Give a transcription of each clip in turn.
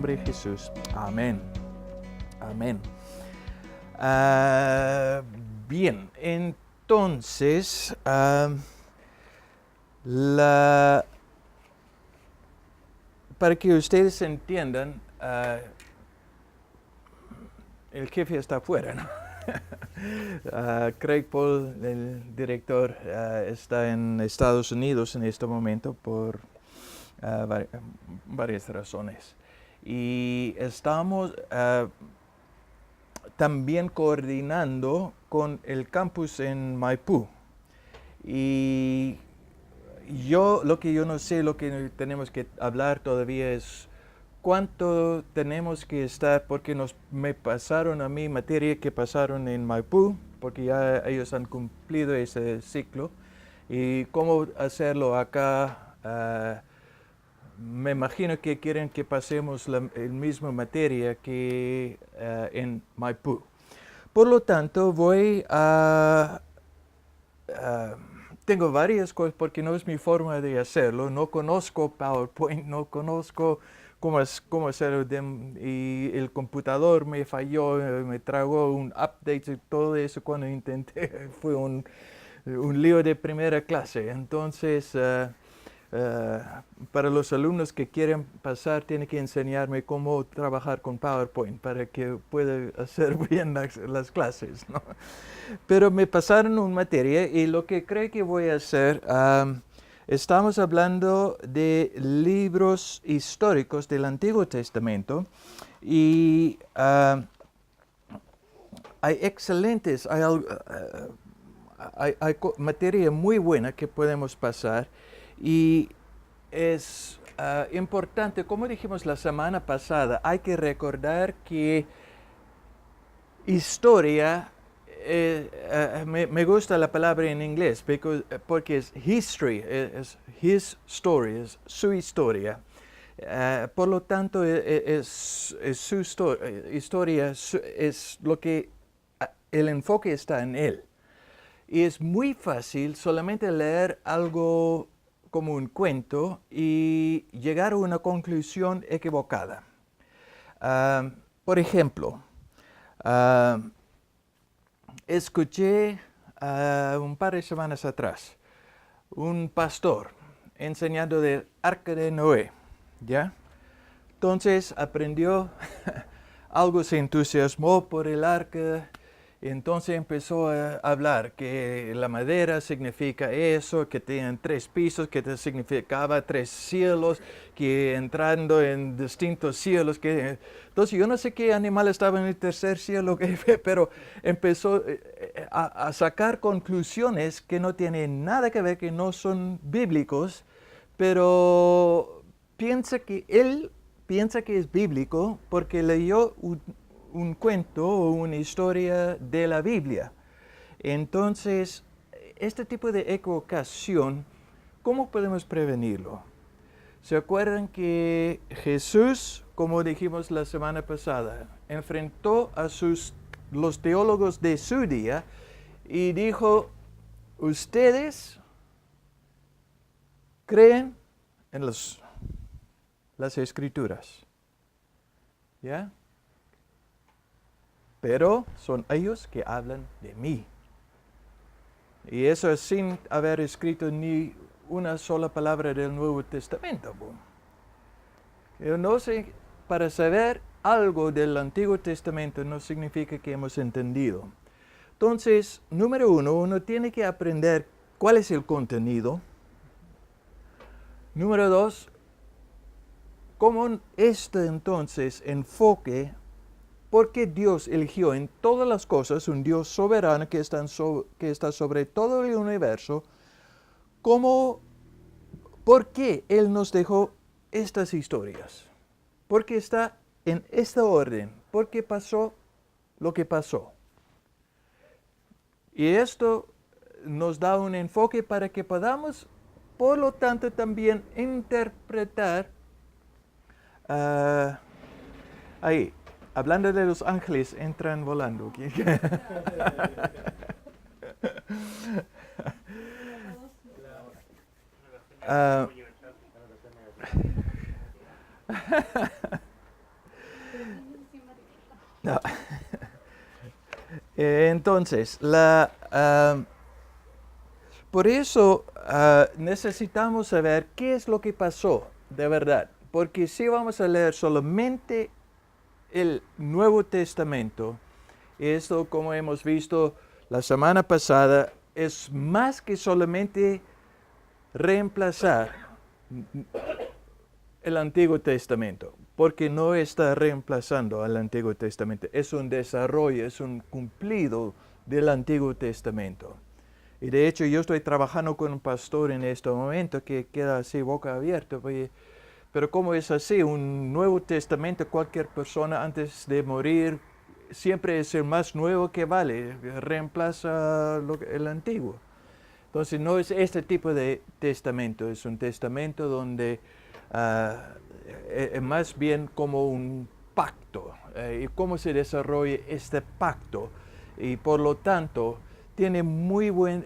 nombre de Jesús. Amén. Amén. Bien, entonces, para que ustedes entiendan, el jefe está afuera, ¿no? Craig Paul, el director, está en Estados Unidos en este momento por varias razones. Y estamos también coordinando con el campus en Maipú. Y lo que yo no sé, lo que tenemos que hablar todavía es cuánto tenemos que estar, porque me pasaron a mí materia que pasaron en Maipú, porque ya ellos han cumplido ese ciclo, y cómo hacerlo acá. Me imagino que quieren que pasemos la misma materia que en Maipú. Por lo tanto, tengo varias cosas porque no es mi forma de hacerlo. No conozco PowerPoint, no conozco cómo hacerlo. Y el computador me falló, me tragó un update y todo eso cuando intenté. Fue un lío de primera clase. Entonces, para los alumnos que quieren pasar, tienen que enseñarme cómo trabajar con PowerPoint para que pueda hacer bien las clases, ¿no? Pero me pasaron una materia y lo que creo que voy a hacer, estamos hablando de libros históricos del Antiguo Testamento y hay excelentes, hay materia muy buena que podemos pasar y es importante, como dijimos la semana pasada, hay recordar que historia, me gusta la palabra en inglés porque es history, es his story, es su historia. Por lo tanto, es su historia, es lo que el enfoque está en él. Y es muy fácil solamente leer algo como un cuento y llegar a una conclusión equivocada. Por ejemplo, escuché un par de semanas atrás un pastor enseñando del arca de Noé, ¿ya? Entonces aprendió algo, se entusiasmó por el arca. Entonces empezó a hablar que la madera significa eso, que tenían 3 pisos, que significaba 3 cielos, que entrando en distintos cielos. Entonces yo no sé qué animal estaba en el tercer cielo, pero empezó a sacar conclusiones que no tienen nada que ver, que no son bíblicos, pero él piensa que es bíblico porque leyó un cuento o una historia de la Biblia. Entonces, este tipo de equivocación, ¿cómo podemos prevenirlo? ¿Se acuerdan que Jesús, como dijimos la semana pasada, enfrentó a los teólogos de su día y dijo, ustedes creen en las Escrituras, ¿ya? Pero son ellos que hablan de mí. Y eso es sin haber escrito ni una sola palabra del Nuevo Testamento. Yo no sé, para saber algo del Antiguo Testamento no significa que hemos entendido. Entonces, número uno tiene que aprender cuál es el contenido. Número 2, cómo entonces enfoque. Porque Dios eligió en todas las cosas un Dios soberano que está sobre todo el universo. ¿Por qué Él nos dejó estas historias? Porque está en esta orden. Porque pasó lo que pasó. Y esto nos da un enfoque para que podamos, por lo tanto, también interpretar ahí. Hablando de los ángeles, entran volando. No. Entonces, por eso necesitamos saber qué es lo que pasó de verdad. Porque si vamos a leer solamente el Nuevo Testamento, esto, como hemos visto la semana pasada, es más que solamente reemplazar el Antiguo Testamento, porque no está reemplazando al Antiguo Testamento, es un desarrollo, es un cumplido del Antiguo Testamento. Y de hecho yo estoy trabajando con un pastor en este momento que queda así boca abierta, pero ¿cómo es así? Un Nuevo Testamento, cualquier persona antes de morir siempre es el más nuevo que vale, reemplaza el antiguo. Entonces no es este tipo de testamento, es un testamento donde es más bien como un pacto. Y cómo se desarrolla este pacto. Y por lo tanto tiene muchas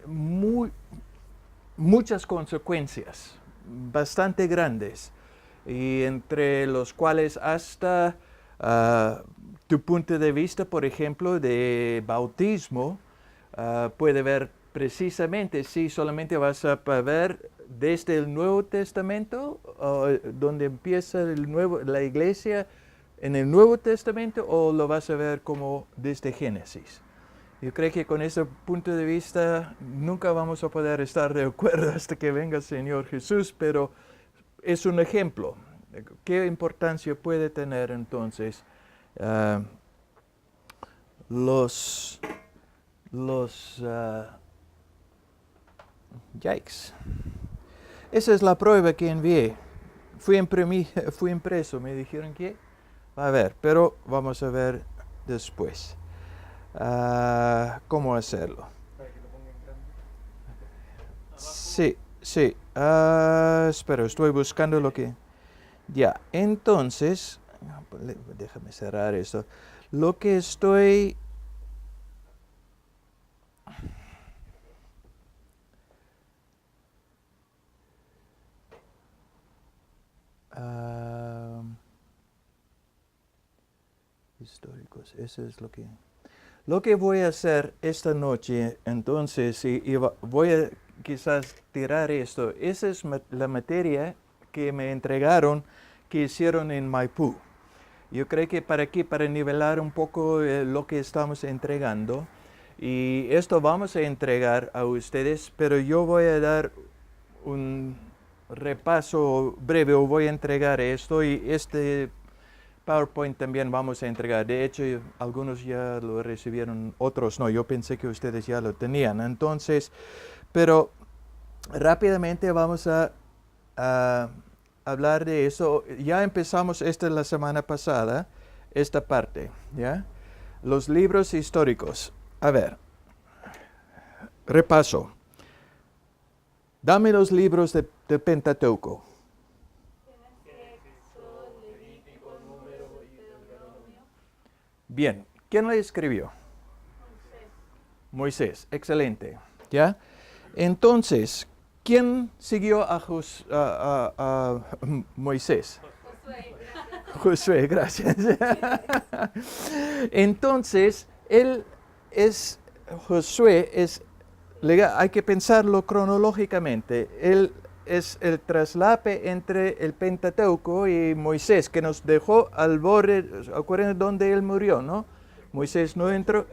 consecuencias, bastante grandes. Y entre los cuales hasta tu punto de vista, por ejemplo, de bautismo, puede ver precisamente si solamente vas a ver desde el Nuevo Testamento, donde empieza la iglesia en el Nuevo Testamento, o lo vas a ver como desde Génesis. Yo creo que con ese punto de vista nunca vamos a poder estar de acuerdo hasta que venga el Señor Jesús, pero es un ejemplo. ¿Qué importancia puede tener entonces yikes. Esa es la prueba que envié. Fui impreso, me dijeron que a ver, pero vamos a ver después cómo hacerlo. Sí, sí. Espera, estoy buscando lo que... Ya, entonces, déjame cerrar esto. Lo que estoy... históricos, eso es lo que... Lo que voy a hacer esta noche, entonces, y voy a quizás tirar esto, esa es la materia que me entregaron, que hicieron en Maipú. Yo creo que para nivelar un poco lo que estamos entregando, y esto vamos a entregar a ustedes, pero yo voy a dar un repaso breve, o voy a entregar esto, y este PowerPoint también vamos a entregar. De hecho, algunos ya lo recibieron, otros no. Yo pensé que ustedes ya lo tenían. Entonces, pero rápidamente vamos a hablar de eso. Ya empezamos la semana pasada, esta parte, ¿ya? Los libros históricos. A ver, repaso. Dame los libros de Pentateuco. Bien, ¿quién le escribió? Moisés, excelente. ¿Ya? Entonces, ¿quién siguió a Moisés? Josué, gracias. Entonces, Josué hay que pensarlo cronológicamente. Él es el traslape entre el Pentateuco y Moisés, que nos dejó al borde. ¿Acuerdan dónde él murió, no? Moisés no entró.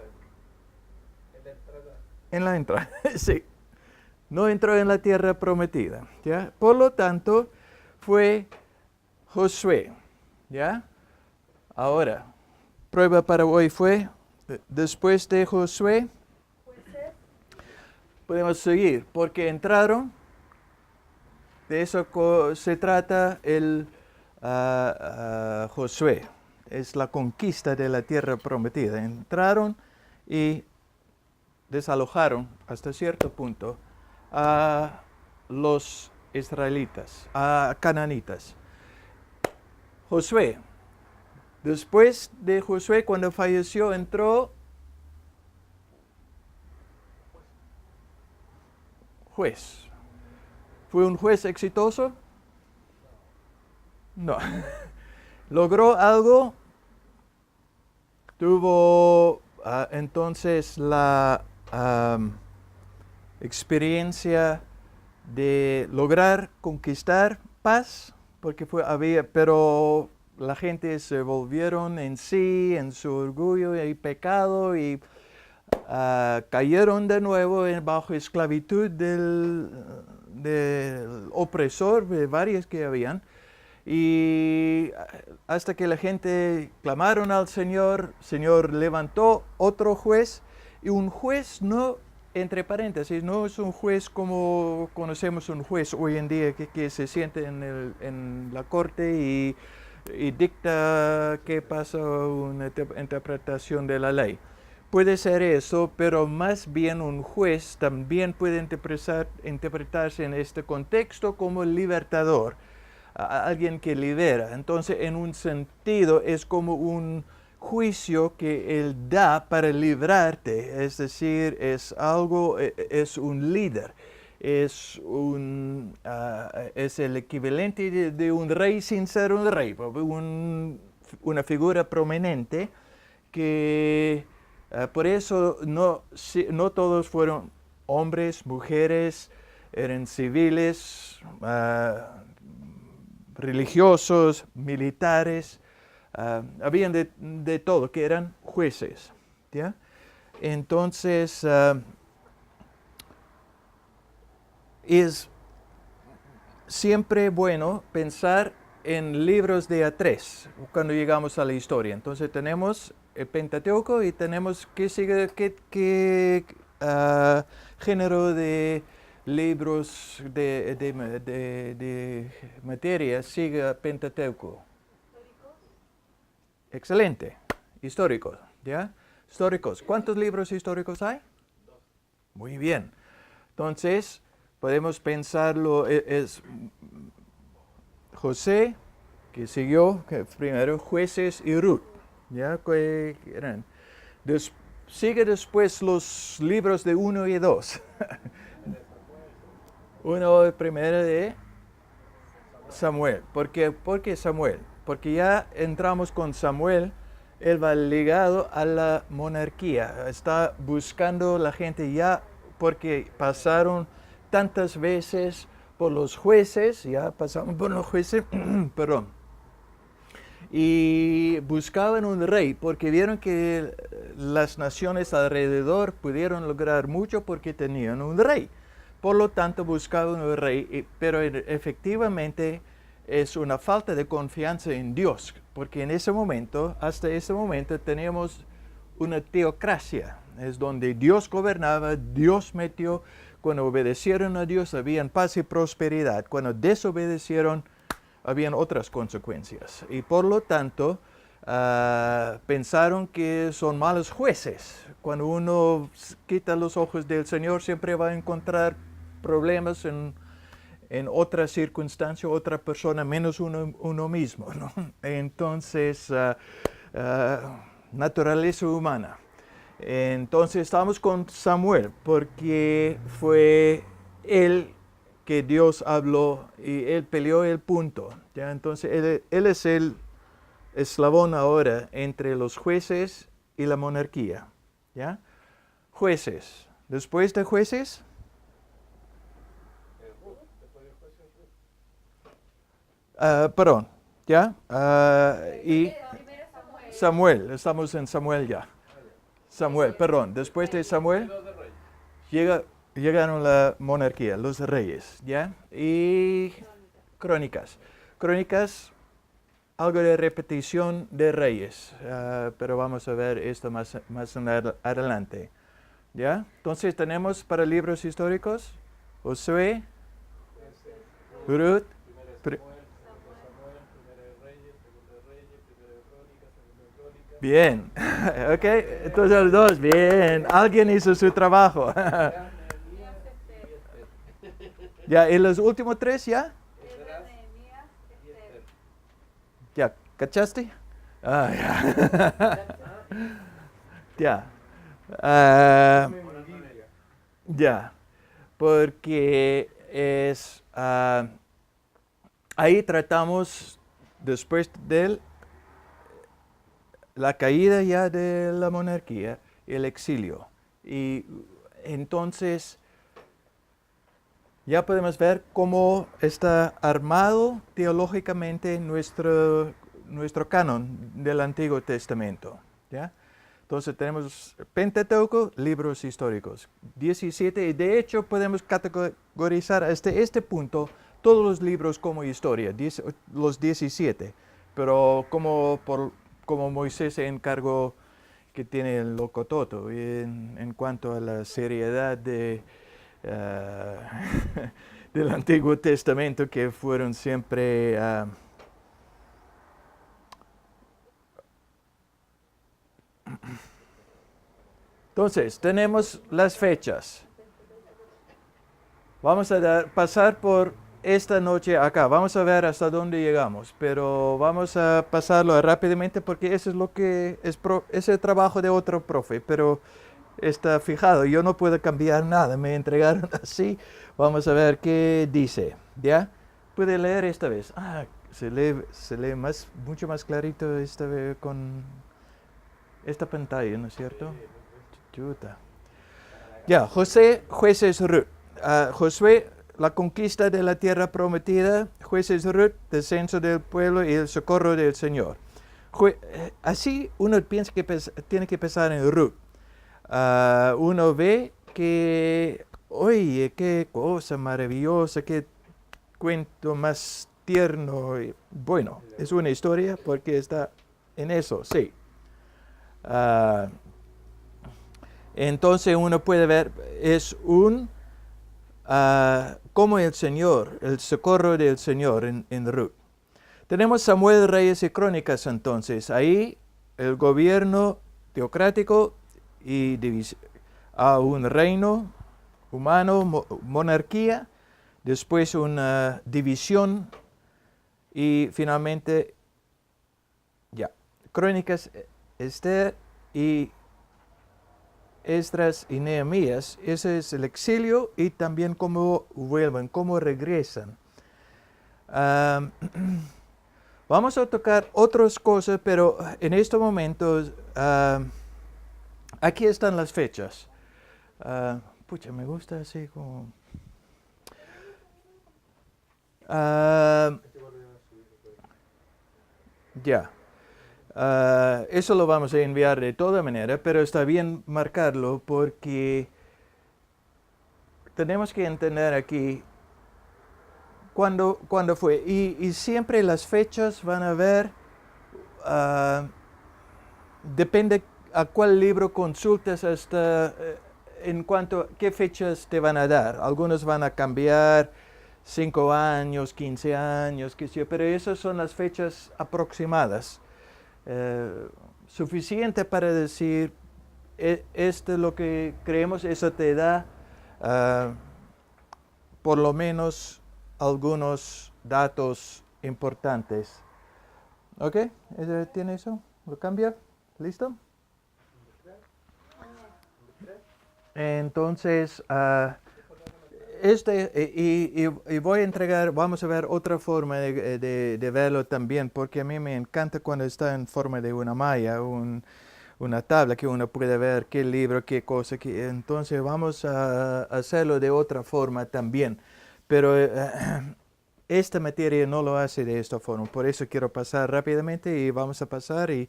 En la entrada, sí. No entró en la tierra prometida, ¿ya? Por lo tanto, fue Josué, ¿ya? Ahora, prueba para hoy fue, después de Josué, podemos seguir, porque entraron, de eso se trata el Josué, es la conquista de la tierra prometida. Entraron y desalojaron hasta cierto punto a los israelitas, a cananitas. Josué, después de Josué, cuando falleció, entró juez. ¿Fue un juez exitoso? No. ¿Logró algo? Tuvo entonces la experiencia de lograr conquistar paz, porque pero la gente se volvieron en sí, en su orgullo y pecado, y cayeron de nuevo bajo esclavitud del opresor, de varios que habían. Y hasta que la gente clamaron al Señor, el Señor levantó otro juez, y un juez no, entre paréntesis, no es un juez como conocemos un juez hoy en día que se siente en la corte y dicta qué pasa, una interpretación de la ley. Puede ser eso, pero más bien un juez también puede interpretarse en este contexto como libertador, alguien que libera. Entonces, en un sentido, es como un juicio que Él da para librarte, es decir, es un líder, es el equivalente de un rey sin ser un rey, una figura prominente que por eso no todos fueron hombres, mujeres, eran civiles, religiosos, militares, habían de todo, que eran jueces. ¿Ya? Entonces, es siempre bueno pensar en libros de A3 cuando llegamos a la historia. Entonces tenemos el Pentateuco y tenemos qué género de libros de materia sigue Pentateuco. Excelente. Históricos, ¿ya? Históricos. ¿Cuántos libros históricos hay? Muy bien. Entonces, podemos pensarlo, es José, que siguió, primero Jueces y Ruth, ¿ya? Que eran. Sigue después los libros de 1 y 2. Uno primero de Samuel. ¿Por qué Samuel? Porque ya entramos con Samuel, él va ligado a la monarquía. Está buscando la gente ya, porque pasaron tantas veces por los jueces, ya pasaron por los jueces, perdón. Y buscaban un rey, porque vieron que las naciones alrededor pudieron lograr mucho porque tenían un rey. Por lo tanto, buscaban un rey, pero efectivamente es una falta de confianza en Dios, porque en ese momento, hasta ese momento, teníamos una teocracia, es donde Dios gobernaba, Dios metió, cuando obedecieron a Dios habían paz y prosperidad, cuando desobedecieron habían otras consecuencias. Y por lo tanto, pensaron que son malos jueces. Cuando uno quita los ojos del Señor, siempre va a encontrar problemas en otra circunstancia, otra persona, menos uno mismo, ¿no? Entonces, naturaleza humana. Entonces, estamos con Samuel, porque fue él que Dios habló y él peleó el punto. ¿Ya? Entonces, él es el eslabón ahora entre los jueces y la monarquía. ¿Ya? Jueces. Después de jueces, perdón, ¿ya? Y Samuel, estamos en Samuel ya. Samuel, perdón, después de Samuel llegaron la monarquía, los reyes, ¿ya? Y crónicas. Crónicas, algo de repetición de reyes, pero vamos a ver esto más adelante, ¿ya? Entonces tenemos para libros históricos, Josué, Ruth, bien, ok, entonces los dos, bien, alguien hizo su trabajo. Ya, ¿y los últimos tres ya? ¿Ya cachaste? Ah, ya. Ya. Ya, porque ahí tratamos después del la caída ya de la monarquía, el exilio. Y entonces ya podemos ver cómo está armado teológicamente nuestro canon del Antiguo Testamento. ¿Ya? Entonces tenemos Pentateuco, libros históricos, 17, y de hecho podemos categorizar hasta este punto todos los libros como historia, los 17, pero como Moisés se encargó que tiene el locototo en cuanto a la seriedad del Antiguo Testamento, que fueron siempre entonces, tenemos las fechas. Vamos a pasar por esta noche acá. Vamos a ver hasta dónde llegamos, pero vamos a pasarlo rápidamente porque eso es lo que es el trabajo de otro profe, pero está fijado. Yo no puedo cambiar nada. Me entregaron así. Vamos a ver qué dice. ¿Ya? ¿Puede leer esta vez? Se lee mucho más clarito esta vez con esta pantalla, ¿no es cierto? Chuta. Ya, José, jueces Ruth. Josué, la conquista de la tierra prometida, jueces Ruth, descenso del pueblo y el socorro del Señor. Así uno piensa que tiene que pensar en Ruth. Uno ve que, oye, qué cosa maravillosa, qué cuento más tierno. Bueno, es una historia porque está en eso, sí. Entonces uno puede ver, es como el Señor, el socorro del Señor en Ruth. Tenemos Samuel, Reyes y Crónicas entonces. Ahí el gobierno teocrático y a un reino humano, monarquía, después una división y finalmente, ya, Crónicas, Esther y Esdras y Nehemías. Ese es el exilio y también cómo vuelven, cómo regresan. Vamos a tocar otras cosas, pero en estos momentos, aquí están las fechas. Pucha, me gusta así como... ya. Eso lo vamos a enviar de toda manera, pero está bien marcarlo porque tenemos que entender aquí cuándo fue. Y siempre las fechas van a ver, depende a cuál libro consultes hasta en cuanto a qué fechas te van a dar. Algunos van a cambiar 5 años, 15 años, qué sé yo, pero esas son las fechas aproximadas. Suficiente para decir, esto es lo que creemos, eso te da por lo menos algunos datos importantes. ¿Ok? ¿Tiene eso? ¿Lo cambia? ¿Listo? Entonces, y voy a entregar, vamos a ver otra forma de verlo también, porque a mí me encanta cuando está en forma de una malla, una tabla que uno puede ver qué libro, qué cosa, entonces vamos a hacerlo de otra forma también. Pero esta materia no lo hace de esta forma, por eso quiero pasar rápidamente y vamos a pasar y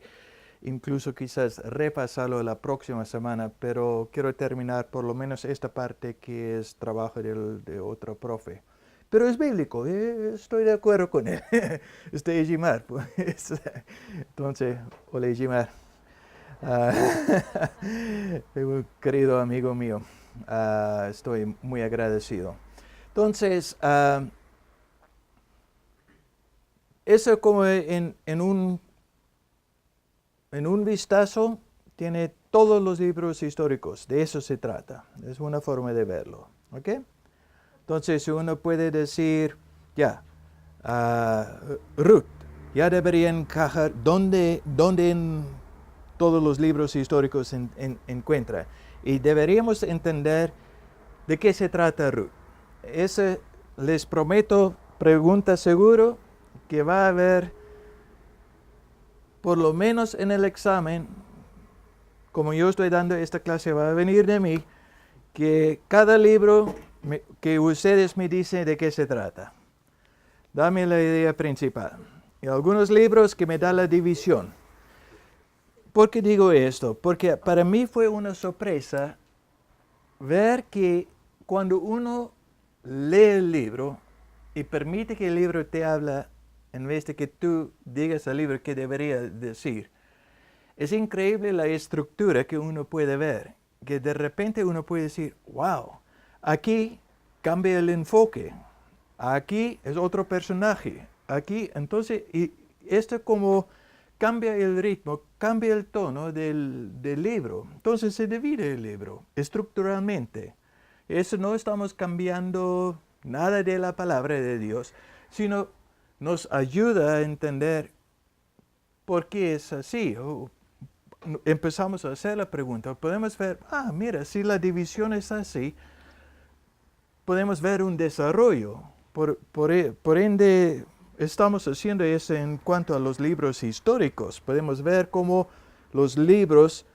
incluso quizás repasarlo la próxima semana, pero quiero terminar por lo menos esta parte que es trabajo de otro profe. Pero es bíblico, estoy de acuerdo con él. Este es Ejimar, pues. Entonces, hola Ejimar. Un querido amigo mío, estoy muy agradecido. Entonces, eso como en un vistazo tiene todos los libros históricos, de eso se trata, es una forma de verlo, ¿ok? Entonces uno puede decir, ya, Ruth, ya debería encajar, ¿dónde en todos los libros históricos se encuentra? Y deberíamos entender de qué se trata Ruth. Ese, les prometo, pregunta seguro que va a haber por lo menos en el examen, como yo estoy dando esta clase, va a venir de mí, que cada libro que ustedes me dicen de qué se trata. Dame la idea principal. Y algunos libros que me dan la división. ¿Por qué digo esto? Porque para mí fue una sorpresa ver que cuando uno lee el libro y permite que el libro te hable en vez de que tú digas al libro qué debería decir, es increíble la estructura que uno puede ver, que de repente uno puede decir, wow, aquí cambia el enfoque, aquí es otro personaje, aquí, entonces, y esto como cambia el ritmo, cambia el tono del libro. Entonces se divide el libro estructuralmente. Eso no estamos cambiando nada de la palabra de Dios, sino nos ayuda a entender por qué es así. Empezamos a hacer la pregunta, podemos ver, mira, si la división es así, podemos ver un desarrollo. Por ende, estamos haciendo eso en cuanto a los libros históricos. Podemos ver cómo los libros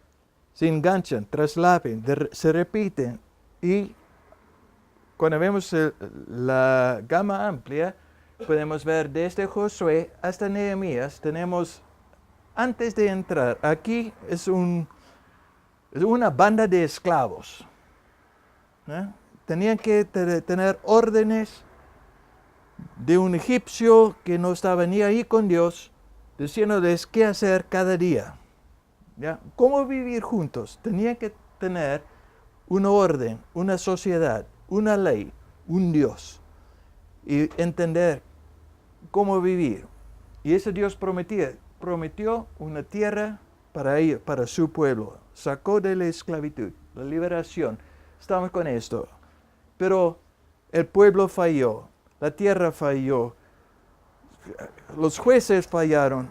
se enganchan, traslapen, se repiten. Y cuando vemos la gama amplia, podemos ver desde Josué hasta Nehemías. Tenemos, antes de entrar, aquí es una banda de esclavos. Tenían que tener órdenes de un egipcio que no estaba ni ahí con Dios, diciéndoles qué hacer cada día. ¿Ya? ¿Cómo vivir juntos? Tenían que tener una orden, una sociedad, una ley, un Dios. Y entender cómo vivir. Y ese Dios prometió una tierra para su pueblo. Sacó de la esclavitud, la liberación. Estamos con esto. Pero el pueblo falló, la tierra falló, los jueces fallaron,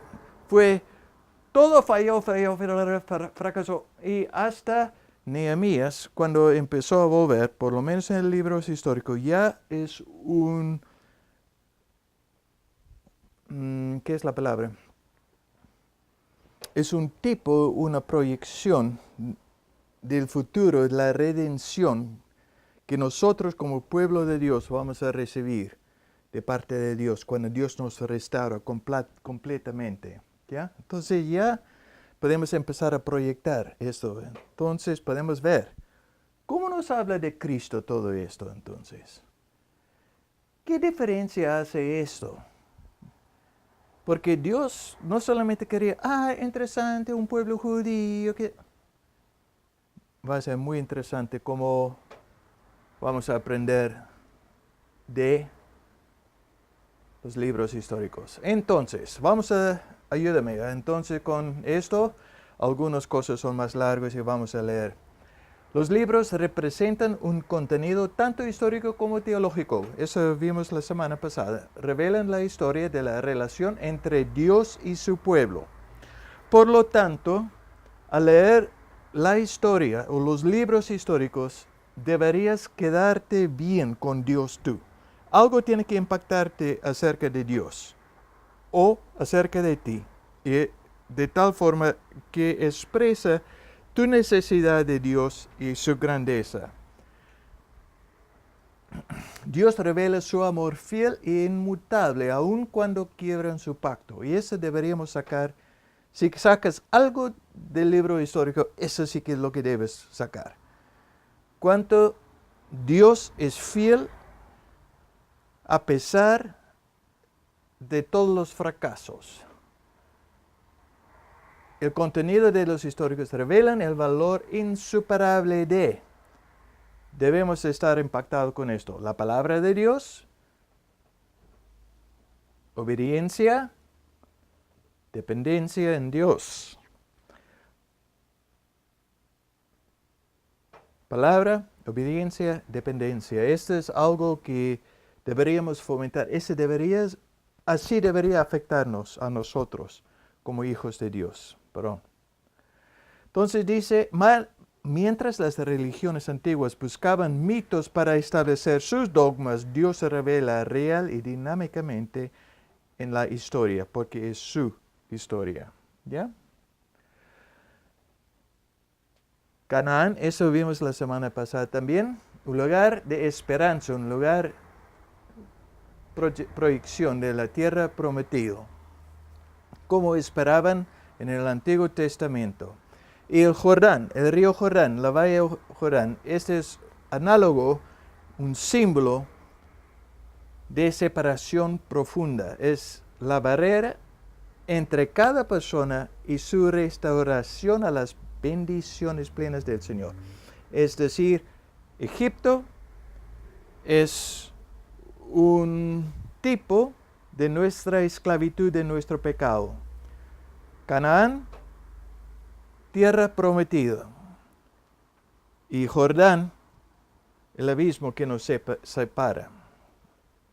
todo falló, fracasó. Y hasta Nehemías, cuando empezó a volver, por lo menos en el libro histórico, ya es ¿qué es la palabra? Es un tipo, una proyección del futuro, de la redención que nosotros como pueblo de Dios vamos a recibir de parte de Dios cuando Dios nos restaura completamente. ¿Ya? Entonces ya podemos empezar a proyectar esto. Entonces podemos ver cómo nos habla de Cristo todo esto entonces. ¿Qué diferencia hace esto? Porque Dios no solamente quería, interesante, un pueblo judío que... Va a ser muy interesante cómo vamos a aprender de los libros históricos. Entonces, ayúdame. Entonces, con esto, algunas cosas son más largas y vamos a leer. Los libros representan un contenido tanto histórico como teológico. Eso vimos la semana pasada. Revelan la historia de la relación entre Dios y su pueblo. Por lo tanto, al leer la historia o los libros históricos, deberías quedarte bien con Dios tú. Algo tiene que impactarte acerca de Dios o acerca de ti, y de tal forma que expresa tu necesidad de Dios y su grandeza. Dios revela su amor fiel e inmutable aun cuando quiebran su pacto. Y eso deberíamos sacar. Si sacas algo del libro histórico, eso sí que es lo que debes sacar. Cuánto Dios es fiel a pesar de todos los fracasos. El contenido de los históricos revelan el valor insuperable de. Debemos estar impactados con esto. La palabra de Dios, obediencia, dependencia en Dios. Palabra, obediencia, dependencia. Esto es algo que deberíamos fomentar. Así debería afectarnos a nosotros como hijos de Dios. Entonces dice, mientras las religiones antiguas buscaban mitos para establecer sus dogmas, Dios se revela real y dinámicamente en la historia, porque es su historia. ¿Ya? Canaán, eso vimos la semana pasada también, un lugar de esperanza, un lugar proyección de la tierra prometida, como esperaban en el Antiguo Testamento. Y el Jordán, el río Jordán, la valle Jordán, este es análogo, un símbolo de separación profunda. Es la barrera entre cada persona y su restauración a las bendiciones plenas del Señor. Es decir, Egipto es un tipo de nuestra esclavitud, de nuestro pecado. Canaán, tierra prometida. Y Jordán, el abismo que nos separa.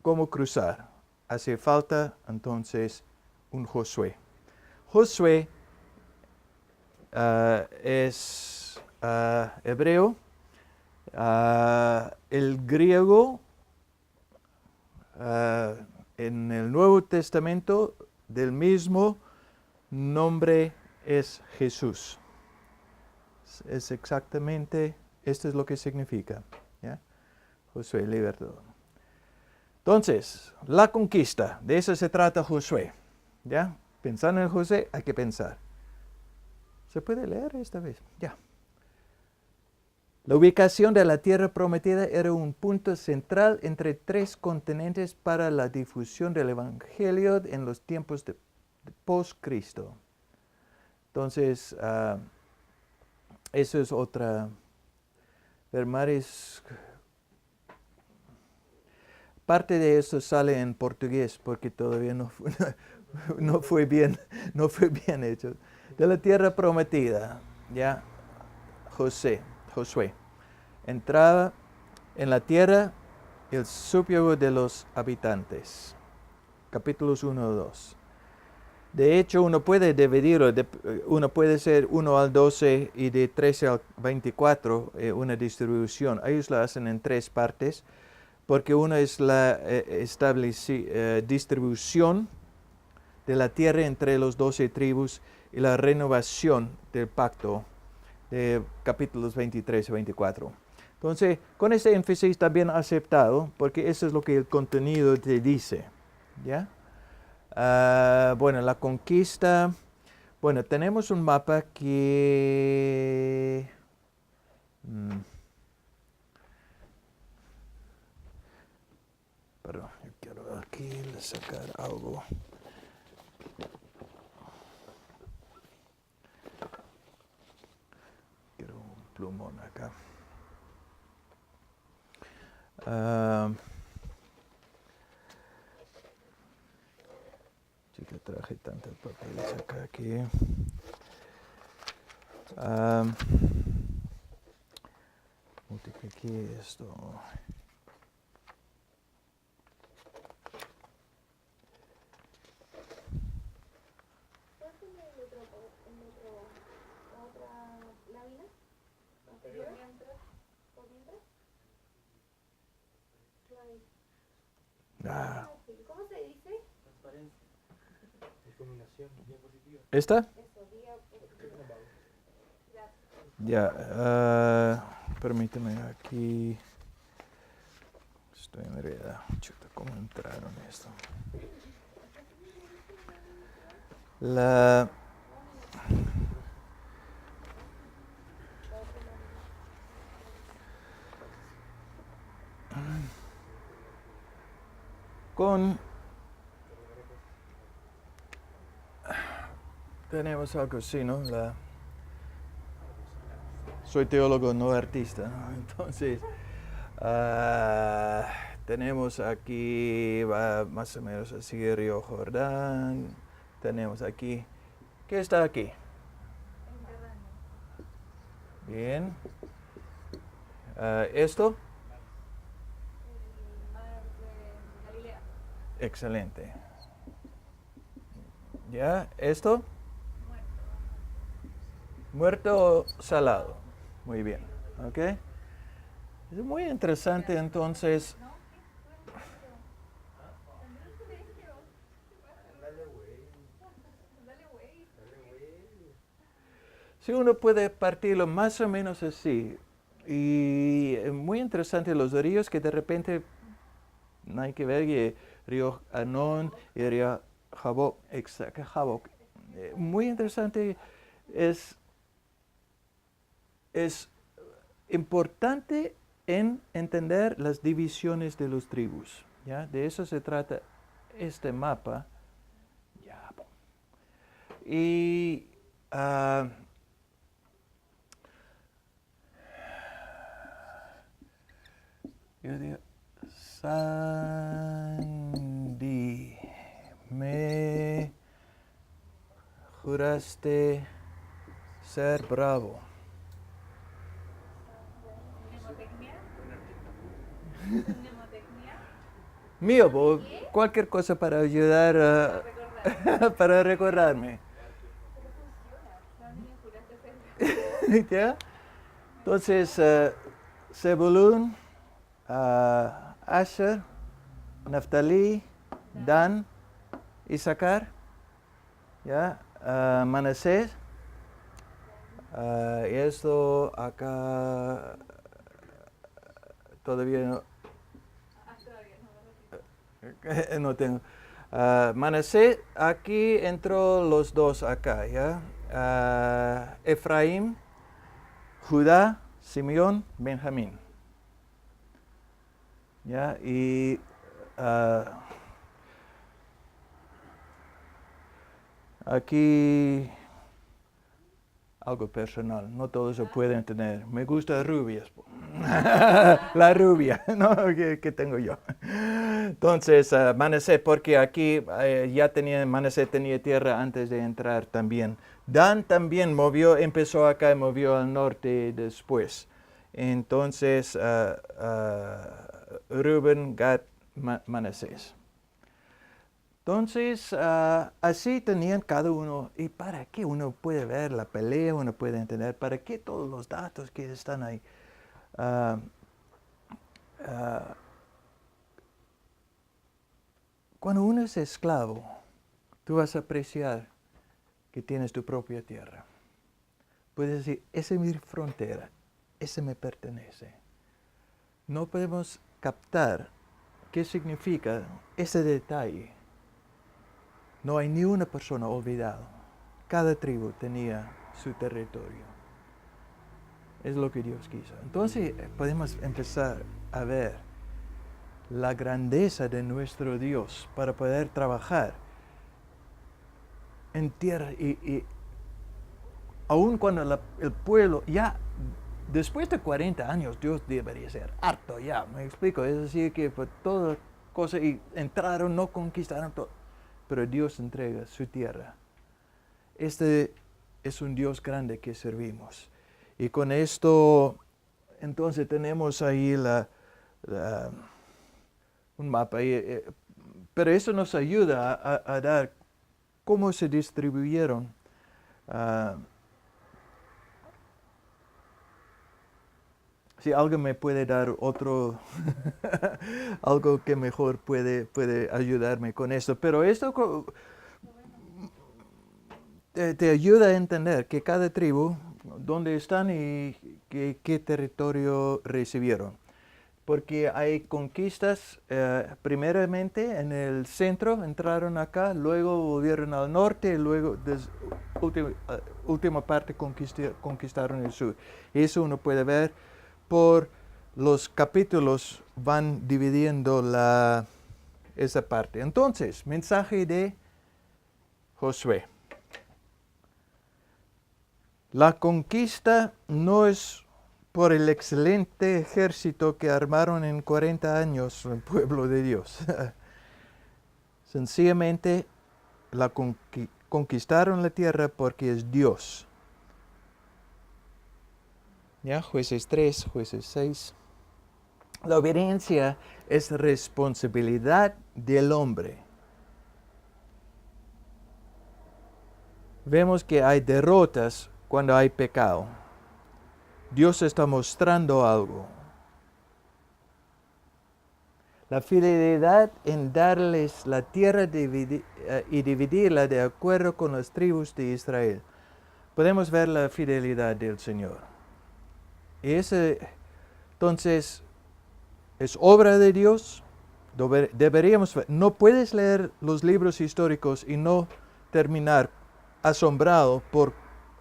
¿Cómo cruzar? Hace falta entonces un Josué. Josué es hebreo. El griego en el Nuevo Testamento del mismo nombre es Jesús. Es exactamente, esto es lo que significa. ¿Ya? Josué, libertador. Entonces, la conquista, de eso se trata Josué. ¿Ya? Pensando en Josué, hay que pensar. ¿Se puede leer esta vez? Ya. La ubicación de la tierra prometida era un punto central entre tres continentes para la difusión del Evangelio en los tiempos de post-Cristo. Entonces, eso es otra. Maris, parte de eso sale en portugués porque todavía no fue bien hecho. De la tierra prometida, ya, Josué, entraba en la tierra el subyugo de los habitantes. Capítulos 1 o 2. De hecho, uno puede dividirlo, uno puede ser 1 al 12 y de 13 al 24 una distribución. Ellos la hacen en tres partes, porque una es la distribución de la tierra entre los 12 tribus y la renovación del pacto de capítulos 23 y 24. Entonces, con ese énfasis está bien aceptado, porque eso es lo que el contenido te dice. ¿Ya? Bueno, la conquista. Bueno, tenemos un mapa que... Perdón, yo quiero aquí sacar algo. Quiero un plumón acá. Sí que traje tantos papeles acá aquí. Multipliqué esto. ¿Cómo se dice? Transparencia. Difuminación, diapositiva. ¿Esta? Eso, diapositiva. Ya, permíteme aquí. Estoy en realidad. Chuta, ¿cómo entraron esto? Tenemos algo así, ¿no? Soy teólogo, no artista, ¿no? Entonces, tenemos aquí, va más o menos así, Río Jordán. Tenemos aquí, ¿qué está aquí? Bien. ¿Esto? El mar de Galilea. Excelente. ¿Ya? ¿Esto? Muerto o salado. Muy bien. ¿Ok? Es muy interesante entonces. Si uno puede partirlo más o menos así. Y muy interesante los ríos que de repente no hay que ver que río Arnón y río Jaboc. Muy interesante. Es importante en entender las divisiones de los tribus. ¿Ya? De eso se trata este mapa. Ya. Y yo digo, Sandy, me juraste ser bravo. ¿Mnemotecnia? ¿Mnemotecnia? Mío, cualquier cosa para ayudar, Recordar. para recordarme. Pero funciona. Sandy, me juraste ser. ¿Ya? Entonces, Zebulun, Asher, Naftali, Dan, Isaacar, ¿ya? Manasés. Esto acá todavía no, Todavía no. no tengo. Manasés, aquí entró los dos acá, ¿ya? Efraín, Judá, Simeón, Benjamín. ¿Ya? Y aquí algo personal, no todos se pueden tener. Me gustan rubias. La rubia, ¿no? que tengo yo. Entonces, Manasés, porque aquí Manasés tenía tierra antes de entrar también. Dan también empezó acá y movió al norte después. Entonces, Rubén, Gad, Manasés. Entonces, así tenían cada uno. ¿Y para qué? Uno puede ver la pelea, uno puede entender para qué todos los datos que están ahí. Cuando uno es esclavo, tú vas a apreciar que tienes tu propia tierra. Puedes decir, esa es mi frontera, esa me pertenece. No podemos captar qué significa ese detalle. No hay ni una persona olvidada. Cada tribu tenía su territorio. Es lo que Dios quiso. Entonces podemos empezar a ver la grandeza de nuestro Dios para poder trabajar en tierra. Y aun cuando el pueblo, ya después de 40 años, Dios debería ser harto ya, me explico. Es decir, que por toda cosa, y entraron, no conquistaron todo. Pero Dios entrega su tierra. Este es un Dios grande que servimos. Y con esto, entonces tenemos ahí un mapa. Pero eso nos ayuda a dar cómo se distribuyeron. Si alguien me puede dar algo que mejor puede ayudarme con esto. Pero esto te ayuda a entender que cada tribu, dónde están y qué territorio recibieron. Porque hay conquistas, primeramente en el centro, entraron acá, luego volvieron al norte, y luego, última parte, conquistaron el sur. Eso uno puede ver por los capítulos, van dividiendo esa parte. Entonces, mensaje de Josué. La conquista no es por el excelente ejército que armaron en 40 años el pueblo de Dios. Sencillamente conquistaron la tierra porque es Dios. ¿Ya? Jueces 3, Jueces 6. La obediencia es responsabilidad del hombre. Vemos que hay derrotas cuando hay pecado. Dios está mostrando algo. La fidelidad en darles la tierra y dividirla de acuerdo con las tribus de Israel. podemos ver la fidelidad del Señor. Y entonces, es obra de Dios. Deberíamos ver. No puedes leer los libros históricos y no terminar asombrado por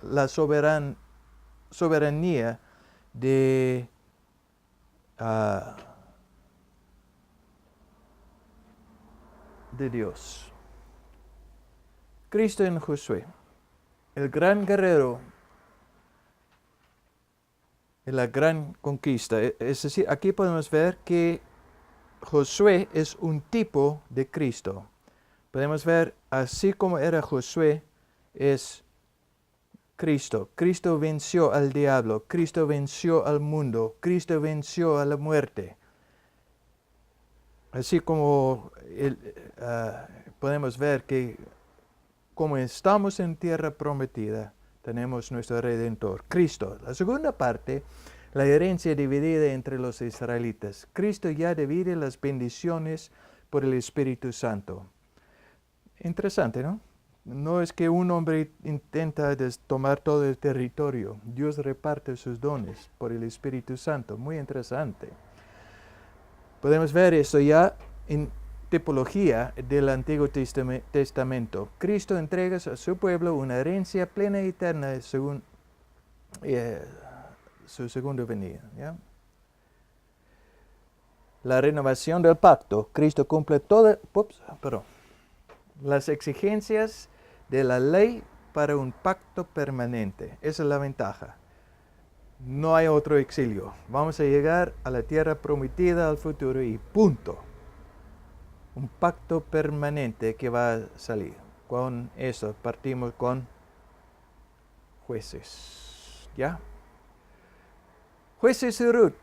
la soberanía de Dios. Cristo en Josué, el gran guerrero en la gran conquista. Es decir, aquí podemos ver que Josué es un tipo de Cristo. Podemos ver, así como era Josué, es Cristo. Cristo venció al diablo, Cristo venció al mundo, Cristo venció a la muerte. Así como podemos ver que como estamos en tierra prometida, tenemos nuestro Redentor, Cristo. La segunda parte, la herencia dividida entre los israelitas. Cristo ya divide las bendiciones por el Espíritu Santo. Interesante, ¿no? No es que un hombre intenta tomar todo el territorio. Dios reparte sus dones por el Espíritu Santo. Muy interesante. Podemos ver esto ya en tipología del Antiguo Testamento. Cristo entrega a su pueblo una herencia plena y eterna según su segunda venida. ¿Ya? La renovación del pacto. Cristo cumple todas las exigencias de la ley para un pacto permanente. Esa es la ventaja. No hay otro exilio. Vamos a llegar a la tierra prometida al futuro y punto. Un pacto permanente que va a salir. Con eso partimos con Jueces. ¿Ya? Jueces y Ruth.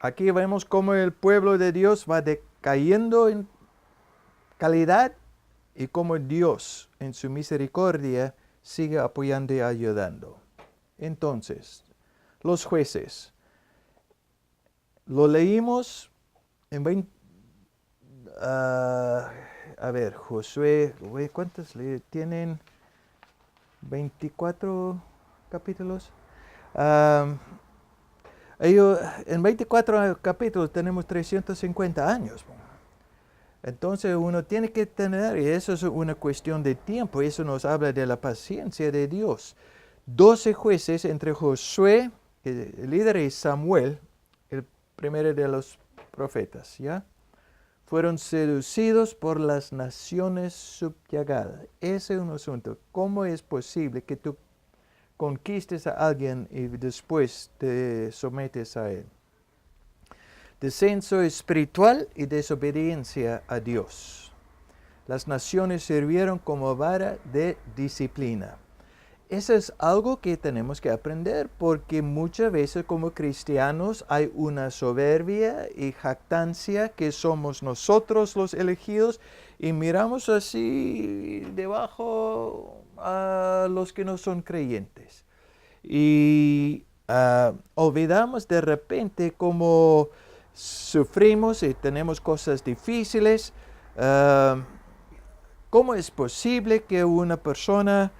Aquí vemos cómo el pueblo de Dios va decayendo en calidad y cómo Dios en su misericordia sigue apoyando y ayudando. Entonces, los jueces. Lo leímos en 20. Josué, ¿cuántos tienen? 24 capítulos. En 24 capítulos tenemos 350 años. Entonces uno tiene que tener, y eso es una cuestión de tiempo, eso nos habla de la paciencia de Dios. 12 jueces entre Josué, el líder, y Samuel, el primero de los profetas, ¿ya? Fueron seducidos por las naciones subyugadas. Ese es un asunto. ¿Cómo es posible que tú conquistes a alguien y después te sometes a él? Descenso espiritual y desobediencia a Dios. Las naciones sirvieron como vara de disciplina. Eso es algo que tenemos que aprender porque muchas veces como cristianos hay una soberbia y jactancia que somos nosotros los elegidos y miramos así debajo a los que no son creyentes. Y olvidamos de repente cómo sufrimos y tenemos cosas difíciles. ¿Cómo es posible que una persona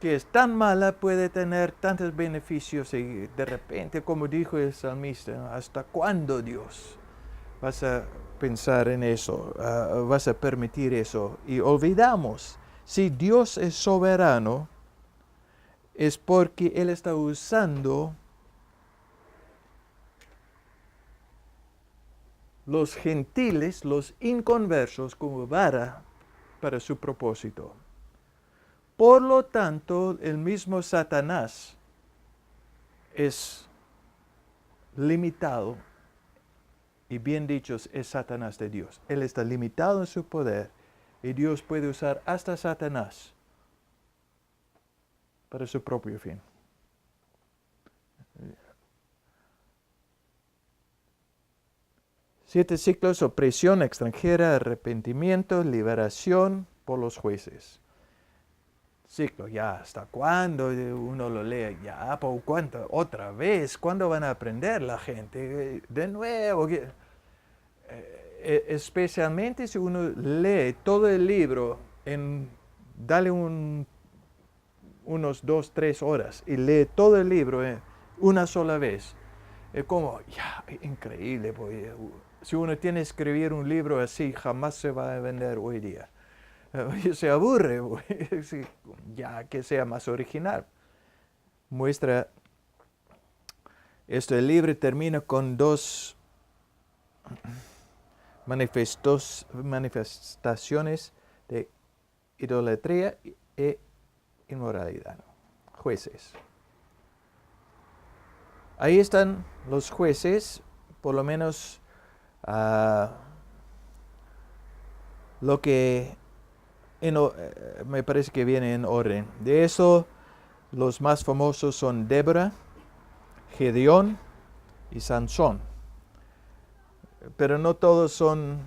que es tan mala puede tener tantos beneficios y de repente, como dijo el salmista, ¿hasta cuándo, Dios? Vas a pensar en eso, vas a permitir eso. Y olvidamos, si Dios es soberano, es porque Él está usando los gentiles, los inconversos, como vara para su propósito. Por lo tanto, el mismo Satanás es limitado, y bien dicho, es Satanás de Dios. Él está limitado en su poder, y Dios puede usar hasta Satanás para su propio fin. 7 ciclos: opresión extranjera, arrepentimiento, liberación por los jueces. Ciclo, ya, ¿hasta cuándo uno lo lee? Ya, ¿por cuánto? ¿Otra vez? ¿Cuándo van a aprender la gente? De nuevo. Especialmente si uno lee todo el libro, dale un unos 2, 3 horas y lee todo el libro una sola vez. Es como, ya, increíble. Pues, si uno tiene que escribir un libro así, jamás se va a vender hoy día. Se aburre, pues, ya que sea más original. Muestra, el libro termina con 2 manifestaciones de idolatría e inmoralidad. Jueces. Ahí están los jueces, por lo menos lo que me parece que viene en orden. De eso, los más famosos son Débora, Gedeón y Sansón. Pero no todos son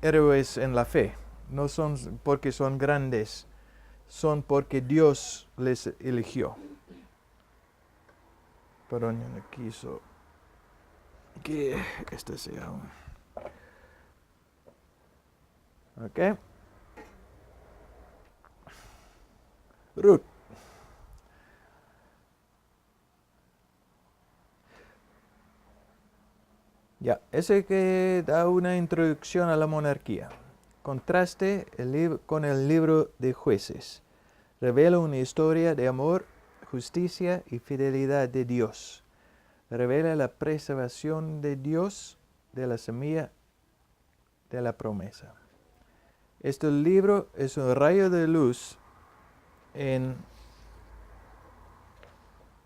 héroes en la fe. No son porque son grandes, son porque Dios les eligió. Pero no quiso que este sea un... Ok. Ruth. Ya, ese que da una introducción a la monarquía. Contraste con el libro de Jueces. Revela una historia de amor, justicia y fidelidad de Dios. Revela la preservación de Dios de la semilla de la promesa. Este libro es un rayo de luz en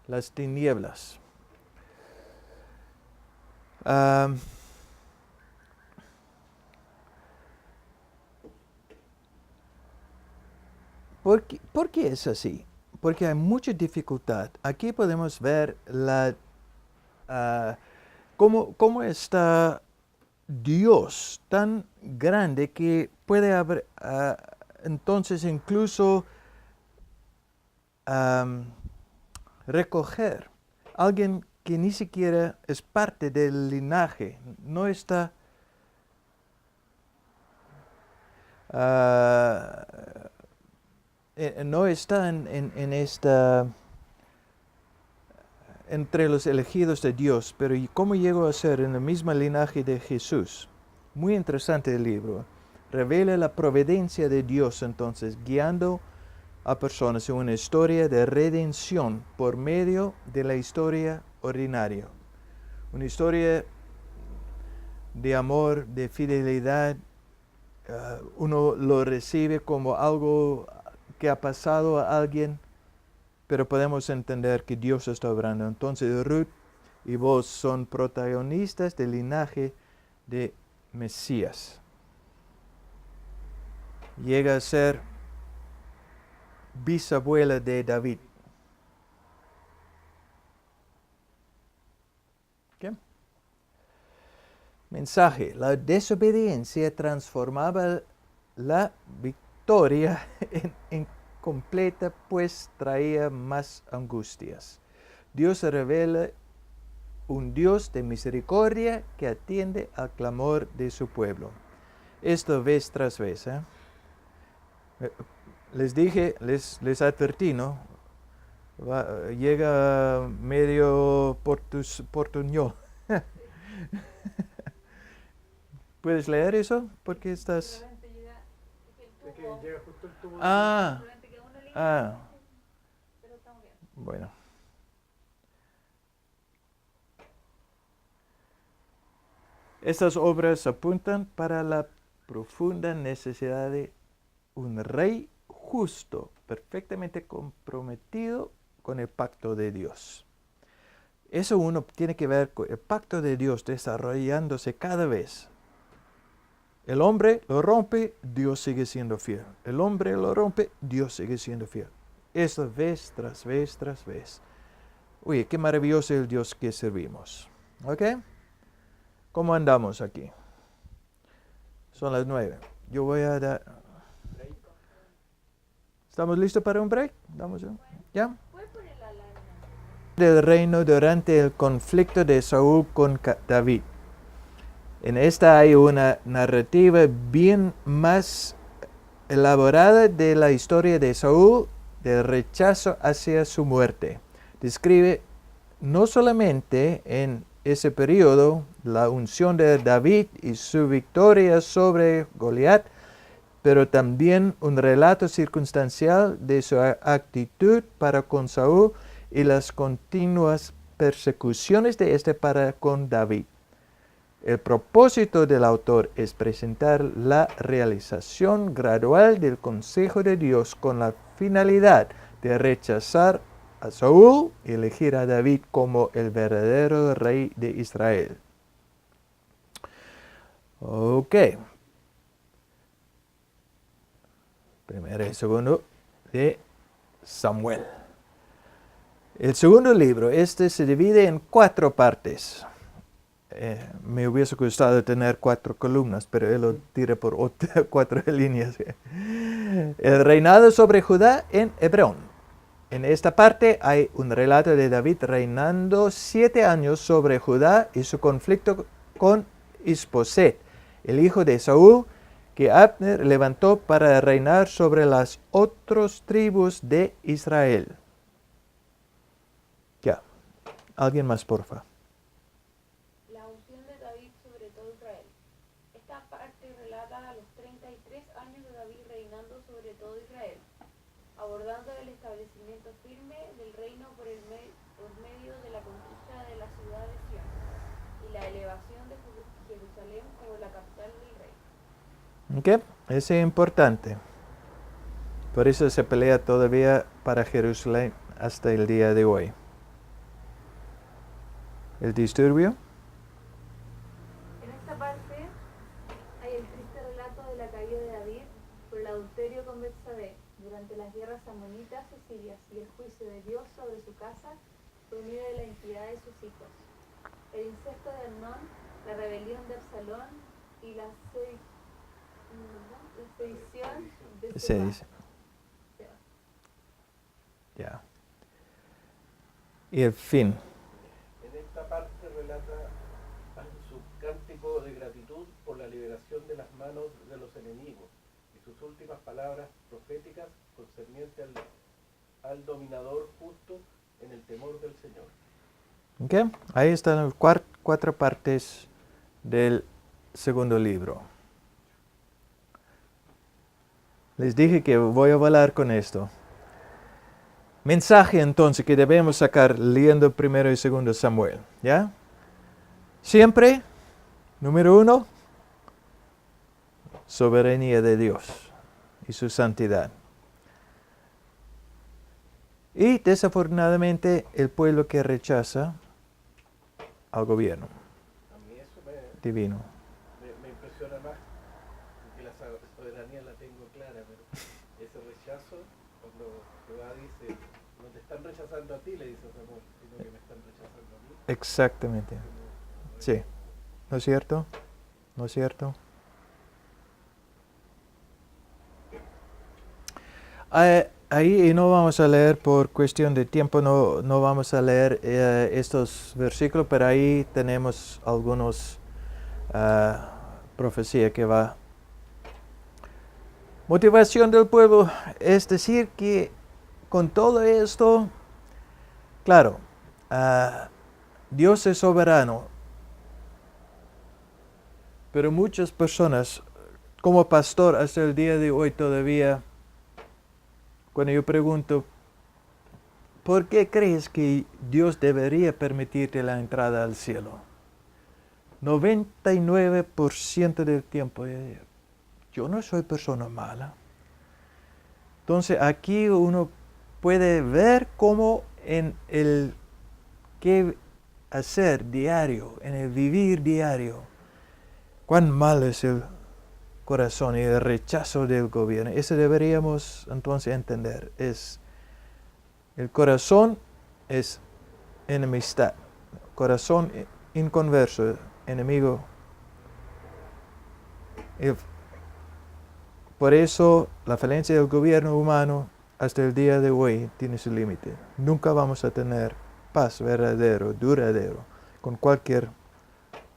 las tinieblas. ¿Por qué es así? Porque hay mucha dificultad. Aquí podemos ver cómo está Dios tan grande que puede haber, entonces incluso recoger a alguien que ni siquiera es parte del linaje, no está en esta entre los elegidos de Dios, pero ¿cómo llegó a ser en el mismo linaje de Jesús? Muy interesante el libro. Revela la providencia de Dios entonces, guiando a personas en una historia de redención por medio de la historia ordinaria. Una historia de amor, de fidelidad. Uno lo recibe como algo que ha pasado a alguien, pero podemos entender que Dios está obrando. Entonces Ruth y Boaz son protagonistas del linaje de Mesías. Llega a ser bisabuela de David. ¿Qué? Mensaje. La desobediencia transformaba la victoria en completa, pues traía más angustias. Dios se revela un Dios de misericordia que atiende al clamor de su pueblo. Esto vez tras vez. Les dije, les advertí, ¿no? Llega medio portuñol. ¿Puedes leer eso? ¿Por qué estás...? Solamente llega Es que llega justo el tubo. solamente queda una línea, pero estamos bien. Bueno. Estas obras apuntan para la profunda necesidad de un rey justo, perfectamente comprometido con el pacto de Dios. Eso uno tiene que ver con el pacto de Dios desarrollándose cada vez. El hombre lo rompe, Dios sigue siendo fiel. El hombre lo rompe, Dios sigue siendo fiel. Eso vez tras vez tras vez. Oye, qué maravilloso el Dios que servimos. ¿Ok? ¿Cómo andamos aquí? Son las 9. Yo voy a dar... ¿Estamos listos para un break? ¿Ya? ¿Puedes poner la lana? Del reino durante el conflicto de Saúl con David. En esta hay una narrativa bien más elaborada de la historia de Saúl del rechazo hacia su muerte. Describe no solamente en ese periodo la unción de David y su victoria sobre Goliat, pero también un relato circunstancial de su actitud para con Saúl y las continuas persecuciones de este para con David. El propósito del autor es presentar la realización gradual del consejo de Dios con la finalidad de rechazar a Saúl y elegir a David como el verdadero rey de Israel. Ok. Primero y segundo de Samuel. El segundo libro, se divide en 4 partes. Me hubiese gustado tener 4 columnas, pero él lo tira por 4 líneas. El reinado sobre Judá en Hebrón. En esta parte hay un relato de David reinando 7 años sobre Judá y su conflicto con Isboset, el hijo de Saúl, que Abner levantó para reinar sobre las otras tribus de Israel. Ya. ¿Alguien más, porfa? La unción de David sobre todo Israel. Esta parte relata los 33 años de David reinando sobre todo Israel, abordando el establecimiento firme del reino por medio de la conquista de la ciudad de Sion y la elevación de Jerusalén como la capital del rey. Ok, eso es importante. Por eso se pelea todavía para Jerusalén hasta el día de hoy. El disturbio. En esta parte hay el triste relato de la caída de David por el adulterio con Betsabé durante las guerras amonitas y sirias y el juicio de Dios sobre su casa por medio de la impiedad de sus hijos, el incesto de Amnón, la rebelión de Absalón y la sedición de Se Seba. dice. Ya. Y el fin. En esta parte relata su cántico de gratitud por la liberación de las manos de los enemigos y sus últimas palabras proféticas concernientes al dominador justo en el temor del Señor. Okay. Ahí están las 4 partes del segundo libro. Les dije que voy a volar con esto. Mensaje entonces que debemos sacar leyendo primero y segundo Samuel. ¿Ya? Siempre, número 1, soberanía de Dios y su santidad. Y desafortunadamente el pueblo que rechaza al gobierno A mí eso divino. me impresiona más, porque la soberanía la tengo clara, pero ese rechazo, cuando Jehová dice, no te están rechazando a ti, le dice Samuel, sino que me están rechazando a mí. Exactamente. Sí. ¿No es cierto? ¿No es cierto? Ahí no vamos a leer por cuestión de tiempo, no vamos a leer estos versículos, pero ahí tenemos algunos profecías que va. Motivación del pueblo es decir que con todo esto, claro, Dios es soberano, pero muchas personas, como pastor hasta el día de hoy todavía, cuando yo pregunto, ¿por qué crees que Dios debería permitirte la entrada al cielo? 99% del tiempo, yo no soy persona mala. Entonces aquí uno puede ver cómo en el qué hacer diario, en el vivir diario, cuán mal es el corazón y el rechazo del gobierno. Eso deberíamos entonces entender. El corazón es enemistad. Corazón inconverso, enemigo. Por eso la falencia del gobierno humano hasta el día de hoy tiene su límite. Nunca vamos a tener paz verdadero, duradero, con cualquier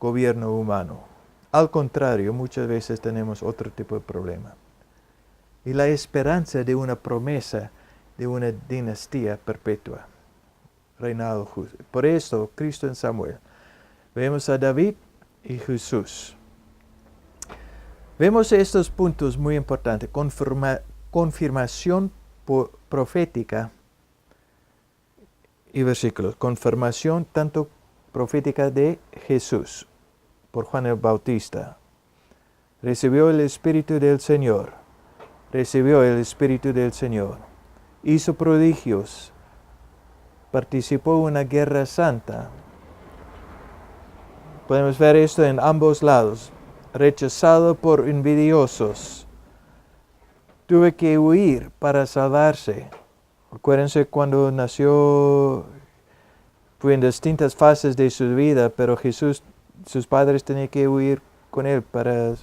gobierno humano. Al contrario, muchas veces tenemos otro tipo de problema. Y la esperanza de una promesa de una dinastía perpetua, reinado justo. Por esto, Cristo en Samuel. Vemos a David y Jesús. Vemos estos puntos muy importantes. Confirmación profética y versículos. Confirmación tanto profética de Jesús por Juan el Bautista. Recibió el Espíritu del Señor. Recibió el Espíritu del Señor. Hizo prodigios. Participó en una guerra santa. Podemos ver esto en ambos lados. Rechazado por envidiosos. Tuve que huir para salvarse. Acuérdense cuando nació, fue en distintas fases de su vida, pero Jesús, sus padres tenían que huir con él para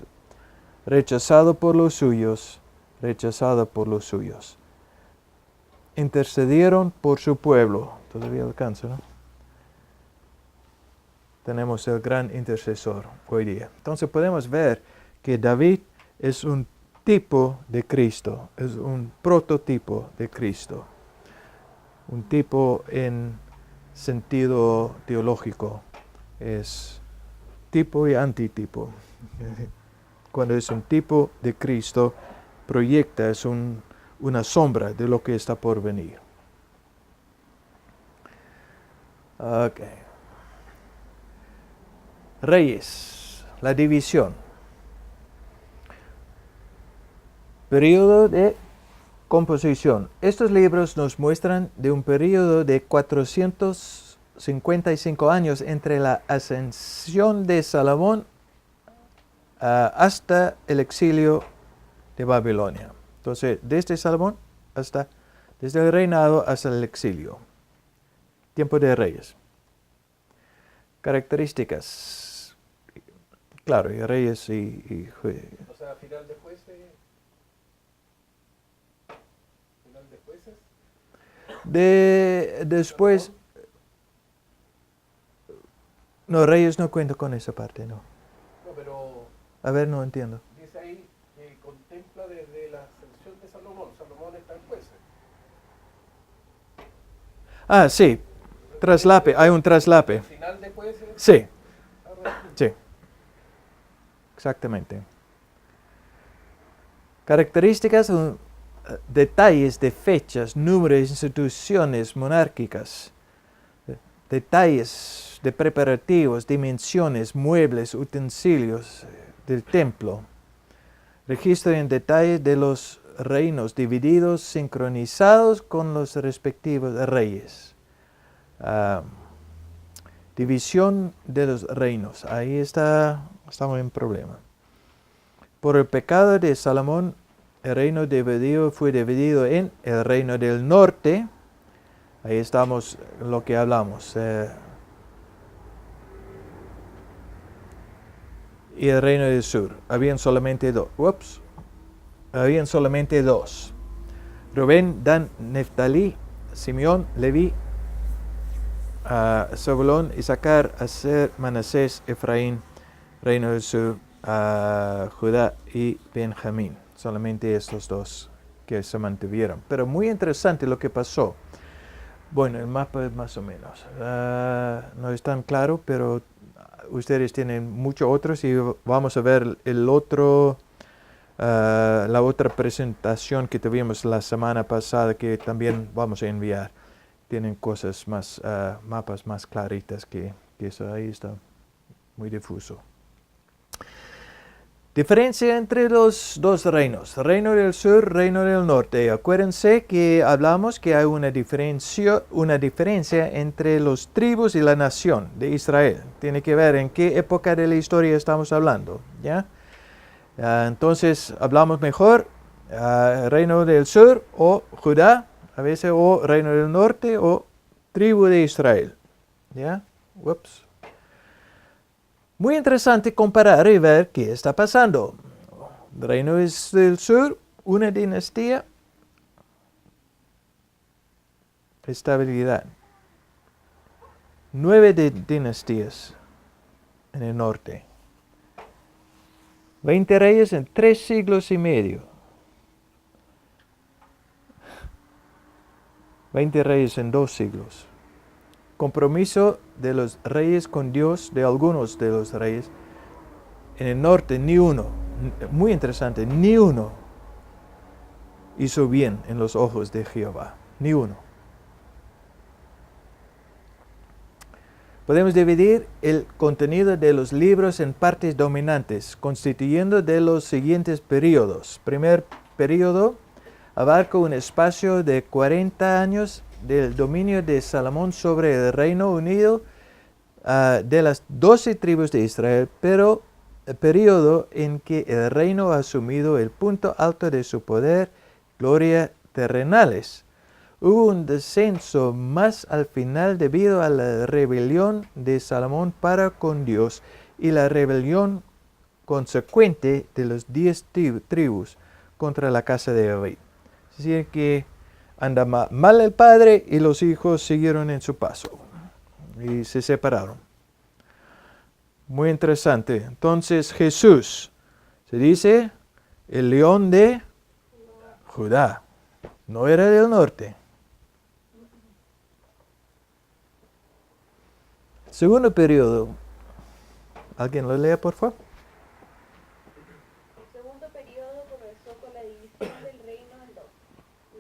rechazado por los suyos, rechazado por los suyos. Intercedieron por su pueblo. Todavía alcanza, ¿no? Tenemos el gran intercesor hoy día. Entonces podemos ver que David es un tipo de Cristo, es un prototipo de Cristo. Un tipo en sentido teológico, es tipo y antitipo. Cuando es un tipo de Cristo, proyecta, es una sombra de lo que está por venir. Ok. Reyes, la división. Periodo de composición. Estos libros nos muestran de un periodo de 455 años entre la ascensión de Salomón hasta el exilio de Babilonia. Entonces, desde Salomón desde el reinado hasta el exilio. Tiempo de reyes. Características. Claro, y reyes y O sea, final de jueces. Final de jueces. Después, no, reyes no cuento con esa parte, no. No, pero A ver, no entiendo. dice ahí que contempla desde la ascensión de Salomón. Salomón está en jueces. Ah, sí, traslape, hay un traslape. Final de jueces. Sí, Ahora, sí, exactamente. Características, detalles de fechas, números, instituciones monárquicas, detalles de preparativos, dimensiones, muebles, utensilios del templo. Registro en detalle de los reinos divididos, sincronizados con los respectivos reyes. División de los reinos. Ahí estamos en problema. Por el pecado de Salomón, el reino fue dividido en el reino del norte. Ahí estamos en lo que hablamos. Y el reino del sur. Habían solamente dos. Habían solamente dos. Rubén, Dan, Neftalí, Simeón, Leví, Zabulón, Isaacar, Aser, Manasés, Efraín, reino del sur, Judá y Benjamín. Solamente estos dos que se mantuvieron. Pero muy interesante lo que pasó. Bueno, el mapa es más o menos. No es tan claro, pero ustedes tienen muchos otros y vamos a ver la otra presentación que tuvimos la semana pasada que también vamos a enviar. Tienen cosas más, mapas más claritas que eso. Ahí está muy difuso. Diferencia entre los dos reinos, reino del sur, reino del norte. Acuérdense que hablamos que hay una diferencia entre los tribus y la nación de Israel. Tiene que ver en qué época de la historia estamos hablando, ¿ya? Entonces hablamos mejor reino del sur o Judá, a veces o reino del norte o tribu de Israel, ¿ya? Ups. Muy interesante comparar y ver qué está pasando. El reino del sur, una dinastía, estabilidad. 9 dinastías en el norte. 20 reyes en 3 siglos y medio. 20 reyes en 2 siglos. Compromiso de los reyes con Dios, de algunos de los reyes. En el norte, ni uno, muy interesante, ni uno hizo bien en los ojos de Jehová. Ni uno. Podemos dividir el contenido de los libros en partes dominantes, constituyendo de los siguientes periodos. Primer periodo abarca un espacio de 40 años del dominio de Salomón sobre el Reino Unido de las 12 tribus de Israel, pero el periodo en que el reino ha asumido el punto alto de su poder, gloria terrenales. Hubo un descenso más al final debido a la rebelión de Salomón para con Dios y la rebelión consecuente de los 10 tribus contra la casa de David. Es decir, que anda mal el padre y los hijos siguieron en su paso y se separaron. Muy interesante. Entonces Jesús, se dice, el león de Judá. No era del norte. Segundo periodo. ¿Alguien lo lea, por favor? El segundo periodo comenzó con la división del reino en dos.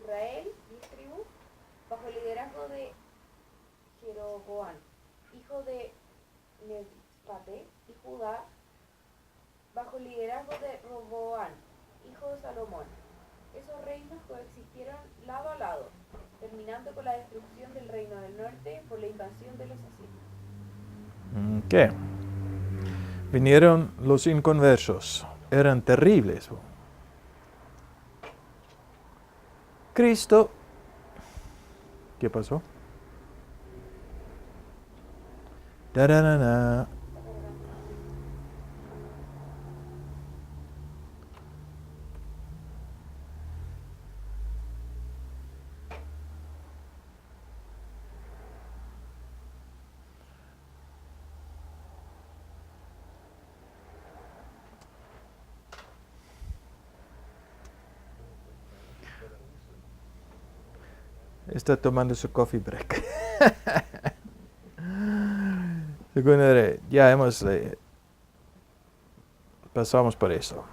Israel, 10 tribus, bajo el liderazgo de Jeroboam, hijo de Nebate, y Judá, bajo el liderazgo de Roboam, hijo de Salomón. Esos reinos coexistieron lado a lado, terminando con la destrucción del reino del norte por la invasión de los asirios. ¿Qué? Vinieron los inconversos. Eran terribles. Cristo, ¿qué pasó? Tararana. Está tomando su coffee break. Ya hemos pasamos por eso.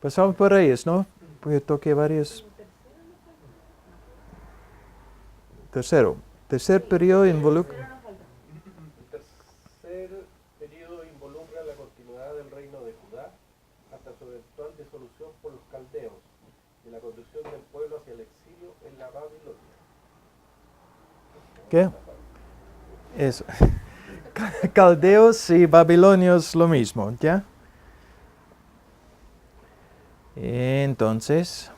Pasamos por Reyes, ¿no? Pues toqué varios. Tercer periodo involucra. El tercer periodo involucra la continuidad del reino de Judá hasta su eventual disolución por los caldeos y la conducción del pueblo hacia el exilio en la Babilonia. ¿Qué? Eso. Caldeos y babilonios lo mismo, ¿ya? Entonces,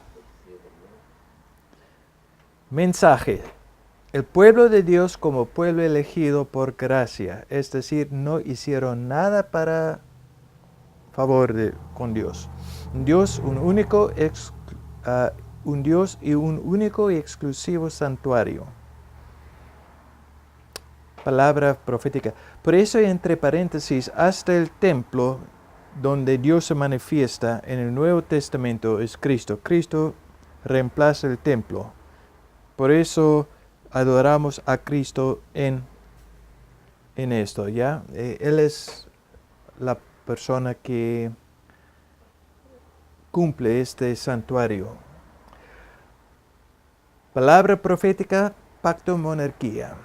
mensaje. El pueblo de Dios como pueblo elegido por gracia, es decir, no hicieron nada para favor con Dios. Un Dios y un único y exclusivo santuario. Palabra profética. Por eso, entre paréntesis, hasta el templo donde Dios se manifiesta en el Nuevo Testamento es Cristo. Cristo reemplaza el templo. Por eso adoramos a Cristo en esto, ¿ya? Él es la persona que cumple este santuario. Palabra profética, pacto, monarquía.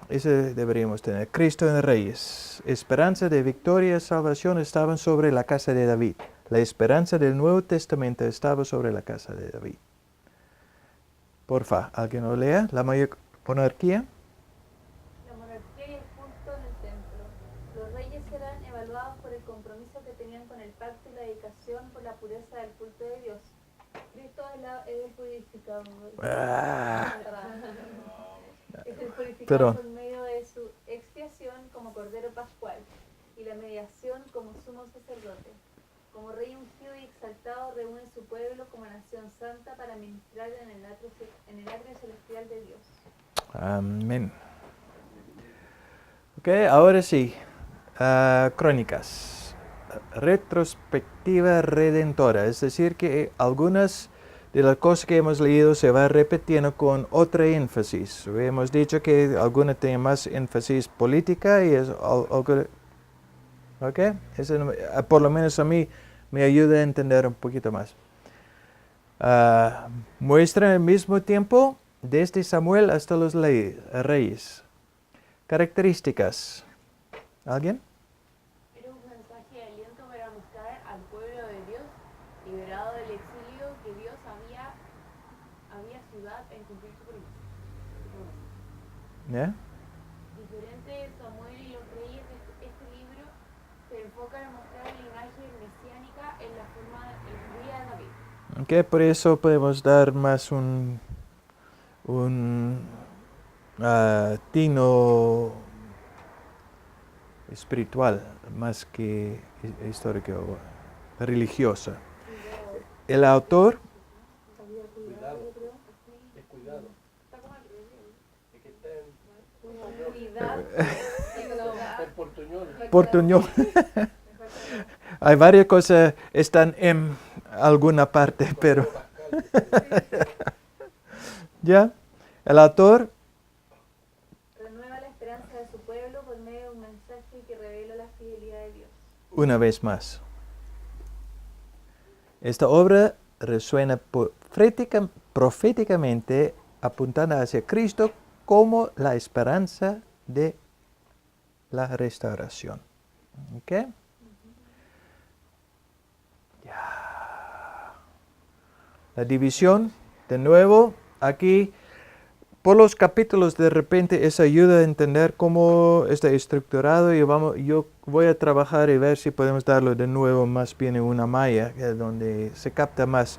Ese deberíamos tener. Cristo en Reyes. Esperanza de victoria y salvación estaban sobre la casa de David. La esperanza del Nuevo Testamento estaba sobre la casa de David. Porfa, ¿alguien lo lea? La monarquía. La monarquía y el culto en el templo. Los reyes serán evaluados por el compromiso que tenían con el pacto y la dedicación por la pureza del culto de Dios. Cristo es el purificador. Es el purificador por medio de su expiación como Cordero Pascual y la mediación como sumo sacerdote. Como Rey ungido y exaltado, reúne su pueblo como nación santa para ministrar en el atrio celestial de Dios. Amén. Ok, ahora sí. Crónicas. Retrospectiva redentora. Es decir, que algunas de las cosas que hemos leído se va repitiendo con otra énfasis. Hemos dicho que algunas tienen más énfasis política y es algo... ¿Ok? Eso, por lo menos a mí me ayuda a entender un poquito más. Muestra al mismo tiempo desde Samuel hasta los reyes. Características. ¿Alguien? Era un mensaje de aliento para mostrar al pueblo de Dios, liberado del exilio, que Dios había ciudad en cumplir su promesa. ¿Ya? Diferente de Samuel y los reyes, este libro se enfoca en mostrar la imagen mesiánica en la forma de David. Okay, por eso podemos dar más un tino espiritual, más que histórico o religioso. El autor, Cuidado. Es cuidado. Está como al revés. Es que está en Cuidado. portuñol. portuñol. Hay varias cosas, están en alguna parte, pero... ¿Ya? El autor, Renueva la esperanza de su pueblo por medio de un mensaje que revela la fidelidad de Dios. una vez más. Esta obra resuena proféticamente apuntando hacia Cristo como la esperanza de la restauración. ¿Ok? Ya. La división, de nuevo, aquí por los capítulos de repente eso ayuda a entender cómo está estructurado y yo voy a trabajar y ver si podemos darlo de nuevo más bien en una malla donde se capta más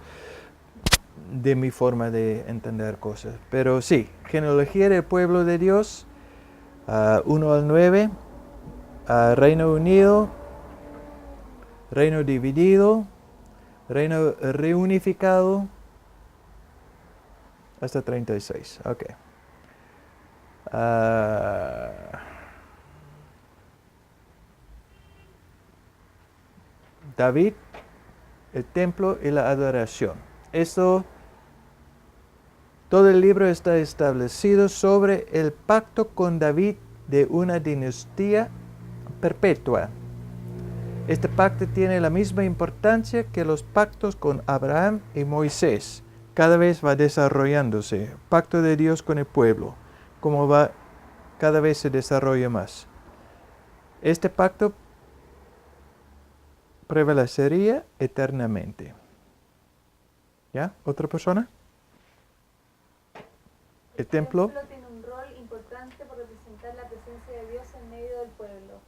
de mi forma de entender cosas. Pero sí, genealogía del pueblo de Dios, 1 al 9, Reino Unido, Reino dividido, Reino reunificado, hasta 36. Ok. David, el templo y la adoración. Todo el libro está establecido sobre el pacto con David de una dinastía perpetua. Este pacto tiene la misma importancia que los pactos con Abraham y Moisés. Cada vez va desarrollándose. Pacto de Dios con el pueblo. Cada vez se desarrolla más. Este pacto prevalecería eternamente. ¿Ya? ¿Otra persona? El templo. Tiene un rol importante por representar la presencia de Dios en medio del pueblo.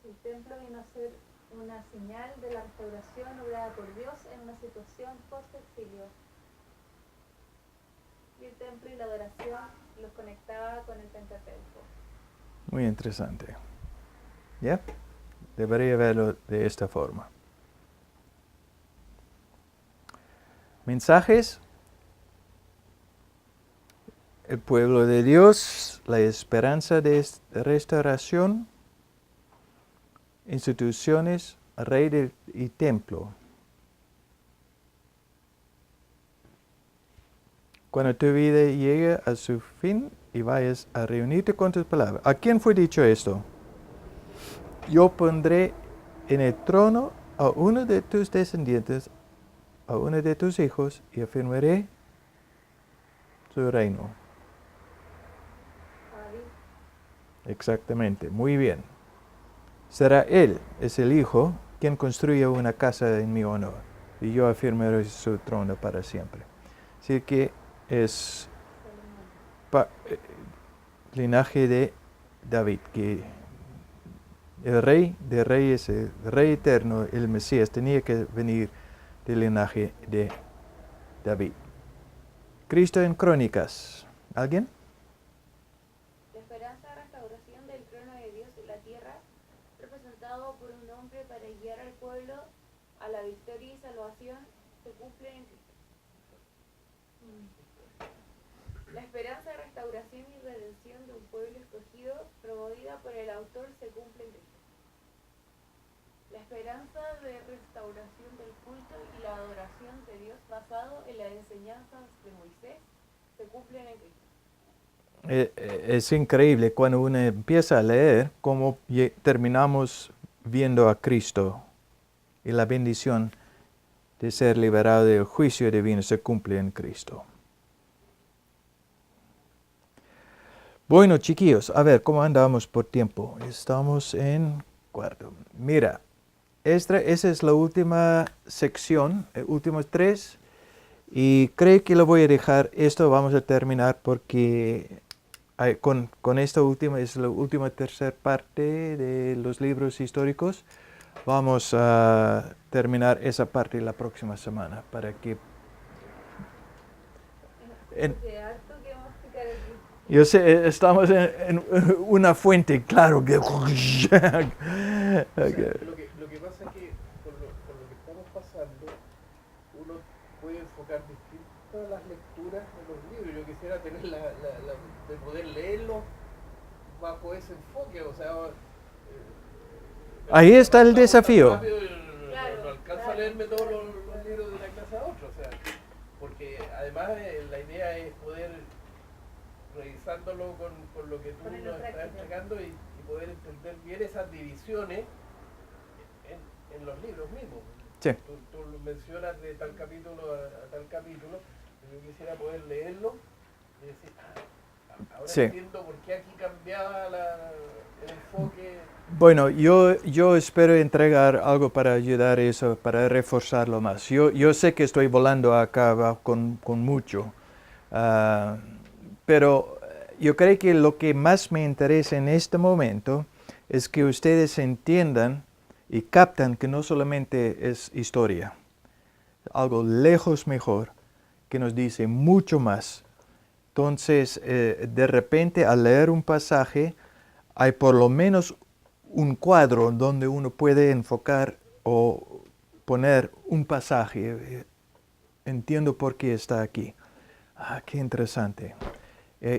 El templo vino a ser una señal de la restauración obrada por Dios en una situación post-exilio. Y el templo y la adoración los conectaba con el Pentateuco. Muy interesante. ¿Ya? Debería verlo de esta forma. Mensajes. El pueblo de Dios, la esperanza de restauración, instituciones, rey y templo. Cuando tu vida llegue a su fin y vayas a reunirte con tus palabras. ¿A quién fue dicho esto? Yo pondré en el trono a uno de tus descendientes, a uno de tus hijos, y afirmaré su reino. Exactamente, muy bien. Será él, es el hijo, quien construya una casa en mi honor, y yo afirmaré su trono para siempre. Así que es linaje de David, que el rey de reyes, el rey eterno, el Mesías, tenía que venir del linaje de David. Cristo en Crónicas. ¿Alguien? La esperanza de restauración del trono de Dios en la tierra, representado por un hombre para guiar al pueblo a la victoria y salvación, se cumple en Cristo. La esperanza de restauración y redención de un pueblo escogido, promovida por autor se cumple en Cristo. La esperanza de restauración del culto y la adoración de Dios basado en las enseñanzas de Moisés se cumplen en Cristo. Es increíble cuando uno empieza a leer cómo terminamos viendo a Cristo y la bendición de ser liberado del juicio divino se cumple en Cristo. Bueno, chiquillos, a ver, ¿cómo andamos por tiempo? Estamos en cuarto. Mira, esa es la última sección, últimos 3, y creo que lo voy a dejar, esto vamos a terminar porque con esta última, es la última tercera parte de los libros históricos. Vamos a terminar esa parte la próxima semana para que... Yo sé, estamos en una fuente, claro que... O sea, lo que pasa es que con lo que estamos pasando, uno puede enfocar distintas las lecturas de los libros. Yo quisiera tener de poder leerlos bajo ese enfoque, o sea... Ahí está el desafío. No alcanzo a leerme todos los libros de una clase a otra, o sea, porque además la idea es poder revisándolo con lo que tú nos estás entregando y poder entender bien esas divisiones en los libros mismos. Sí. Tú mencionas de tal capítulo a tal capítulo, yo quisiera poder leerlo y decir, ahora sí. entiendo por qué aquí cambiaba el enfoque. Bueno, yo espero entregar algo para ayudar eso, para reforzarlo más. Yo sé que estoy volando acá con mucho, pero yo creo que lo que más me interesa en este momento es que ustedes entiendan y captan que no solamente es historia, algo lejos mejor, que nos dice mucho más. Entonces, de repente, al leer un pasaje, hay por lo menos un cuadro donde uno puede enfocar o poner un pasaje. Entiendo por qué está aquí. Qué interesante.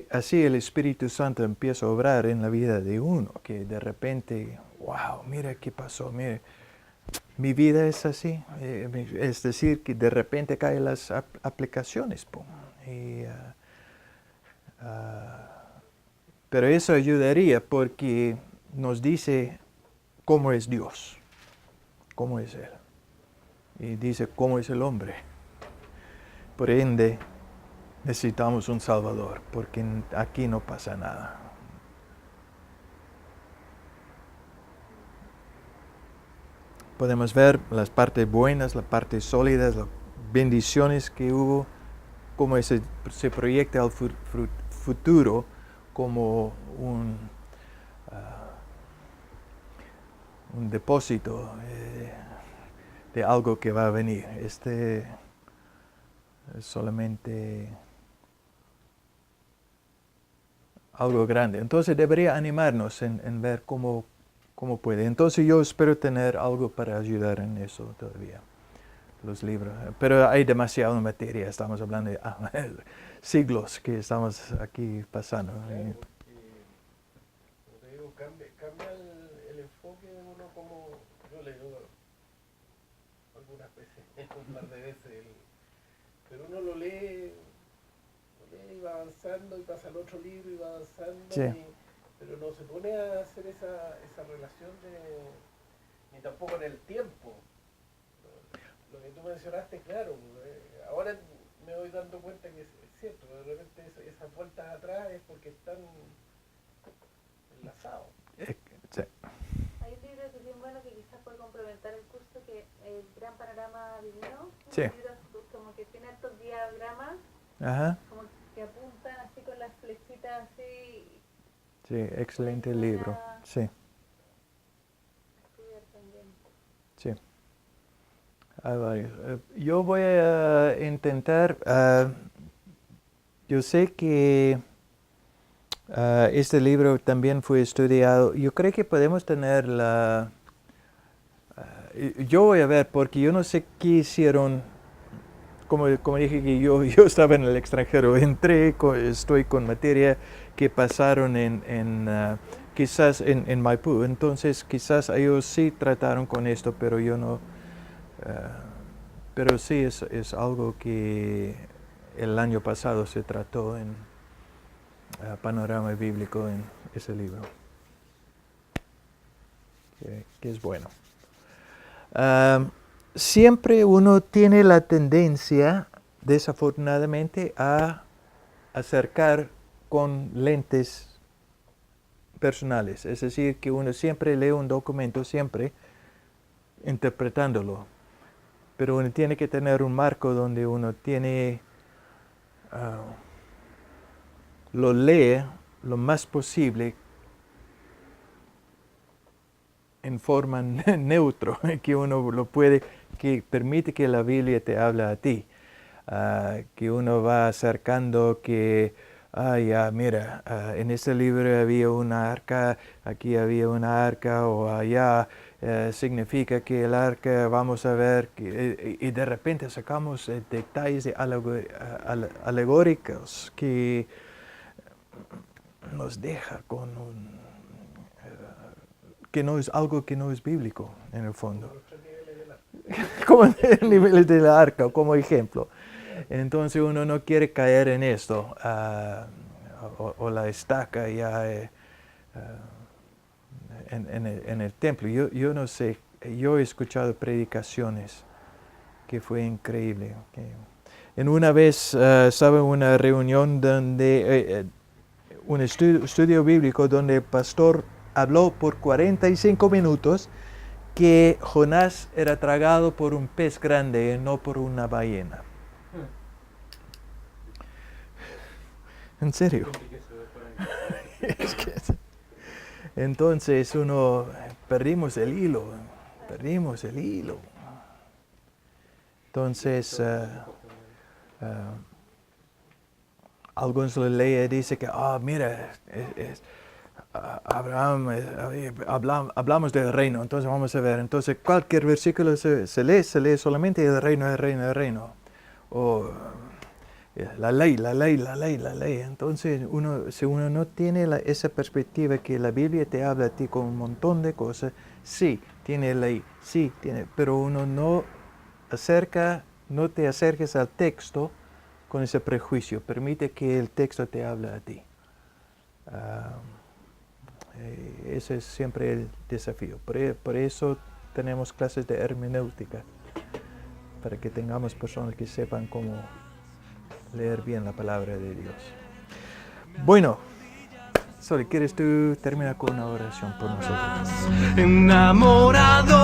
Así el Espíritu Santo empieza a obrar en la vida de uno, que de repente, wow, mira qué pasó, mire, mi vida es así. Es decir, que de repente caen las aplicaciones. Pum, pero eso ayudaría porque nos dice cómo es Dios, cómo es Él. Y dice cómo es el hombre. Por ende, necesitamos un Salvador, porque aquí no pasa nada. Podemos ver las partes buenas, las partes sólidas, las bendiciones que hubo, cómo se proyecta al futuro como un depósito de algo que va a venir. Este es solamente algo grande. Entonces debería animarnos en ver cómo puede. Entonces yo espero tener algo para ayudar en eso todavía, los libros. Pero hay demasiada materia, estamos hablando de siglos que estamos aquí pasando. Claro, como te digo, cambia el enfoque de uno, como yo leo algunas veces, un par de veces, pero uno lo lee y va avanzando y pasa al otro libro y va avanzando, sí. Pero no se pone a hacer esa relación ni tampoco en el tiempo. Lo que tú mencionaste, claro, ahora me voy dando cuenta que es cierto, de repente esas vueltas atrás es porque están enlazados. Sí. Hay un libro que es bien bueno que quizás puede complementar el curso, que el Gran Panorama Divino. Sí. Un libro como que tiene estos diagramas, Ajá. como que apuntan así con las flechitas así. Sí, excelente libro. Sí. Estudiar también. Sí. Hay varios. Yo voy a intentar, yo sé que este libro también fue estudiado. Yo creo que podemos tener yo voy a ver, porque yo no sé qué hicieron. Como dije que yo estaba en el extranjero, estoy con materia que pasaron quizás en Maipú. Entonces quizás ellos sí trataron con esto, pero yo no. Pero sí es algo que el año pasado se trató en Panorama Bíblico en ese libro, que es bueno. Siempre uno tiene la tendencia, desafortunadamente, a acercar con lentes personales. Es decir, que uno siempre lee un documento, siempre interpretándolo. Pero uno tiene que tener un marco donde uno tiene, lo lee lo más posible en forma neutro, que uno lo puede, que permite que la Biblia te hable a ti. Que uno va acercando que, mira, en este libro había una arca, aquí había una arca, o allá significa que el arca, vamos a ver, y de repente sacamos detalles alegóricos que nos deja con que no es algo que no es bíblico en el fondo. Como el nivel de la arca, como ejemplo. Entonces uno no quiere caer en esto, o la estaca ya en el templo. Yo no sé, yo he escuchado predicaciones que fue increíble. En una vez estaba en una reunión donde, un estudio bíblico donde el pastor habló por 45 minutos que Jonás era tragado por un pez grande y no por una ballena. ¿En serio? Entonces perdimos el hilo. Entonces, algunos lo leen y dicen que, mira, Abraham, hablamos del reino, entonces vamos a ver. Entonces cualquier versículo se lee solamente el reino. O la ley. Entonces si uno no tiene esa perspectiva que la Biblia te habla a ti con un montón de cosas, sí, tiene ley, sí, tiene, pero uno no te acerques al texto con ese prejuicio. Permite que el texto te hable a ti. Ese es siempre el desafío. Por eso tenemos clases de hermenéutica, para que tengamos personas que sepan cómo leer bien la palabra de Dios. Bueno, Soli, ¿quieres tú terminar con una oración por nosotros? Enamorado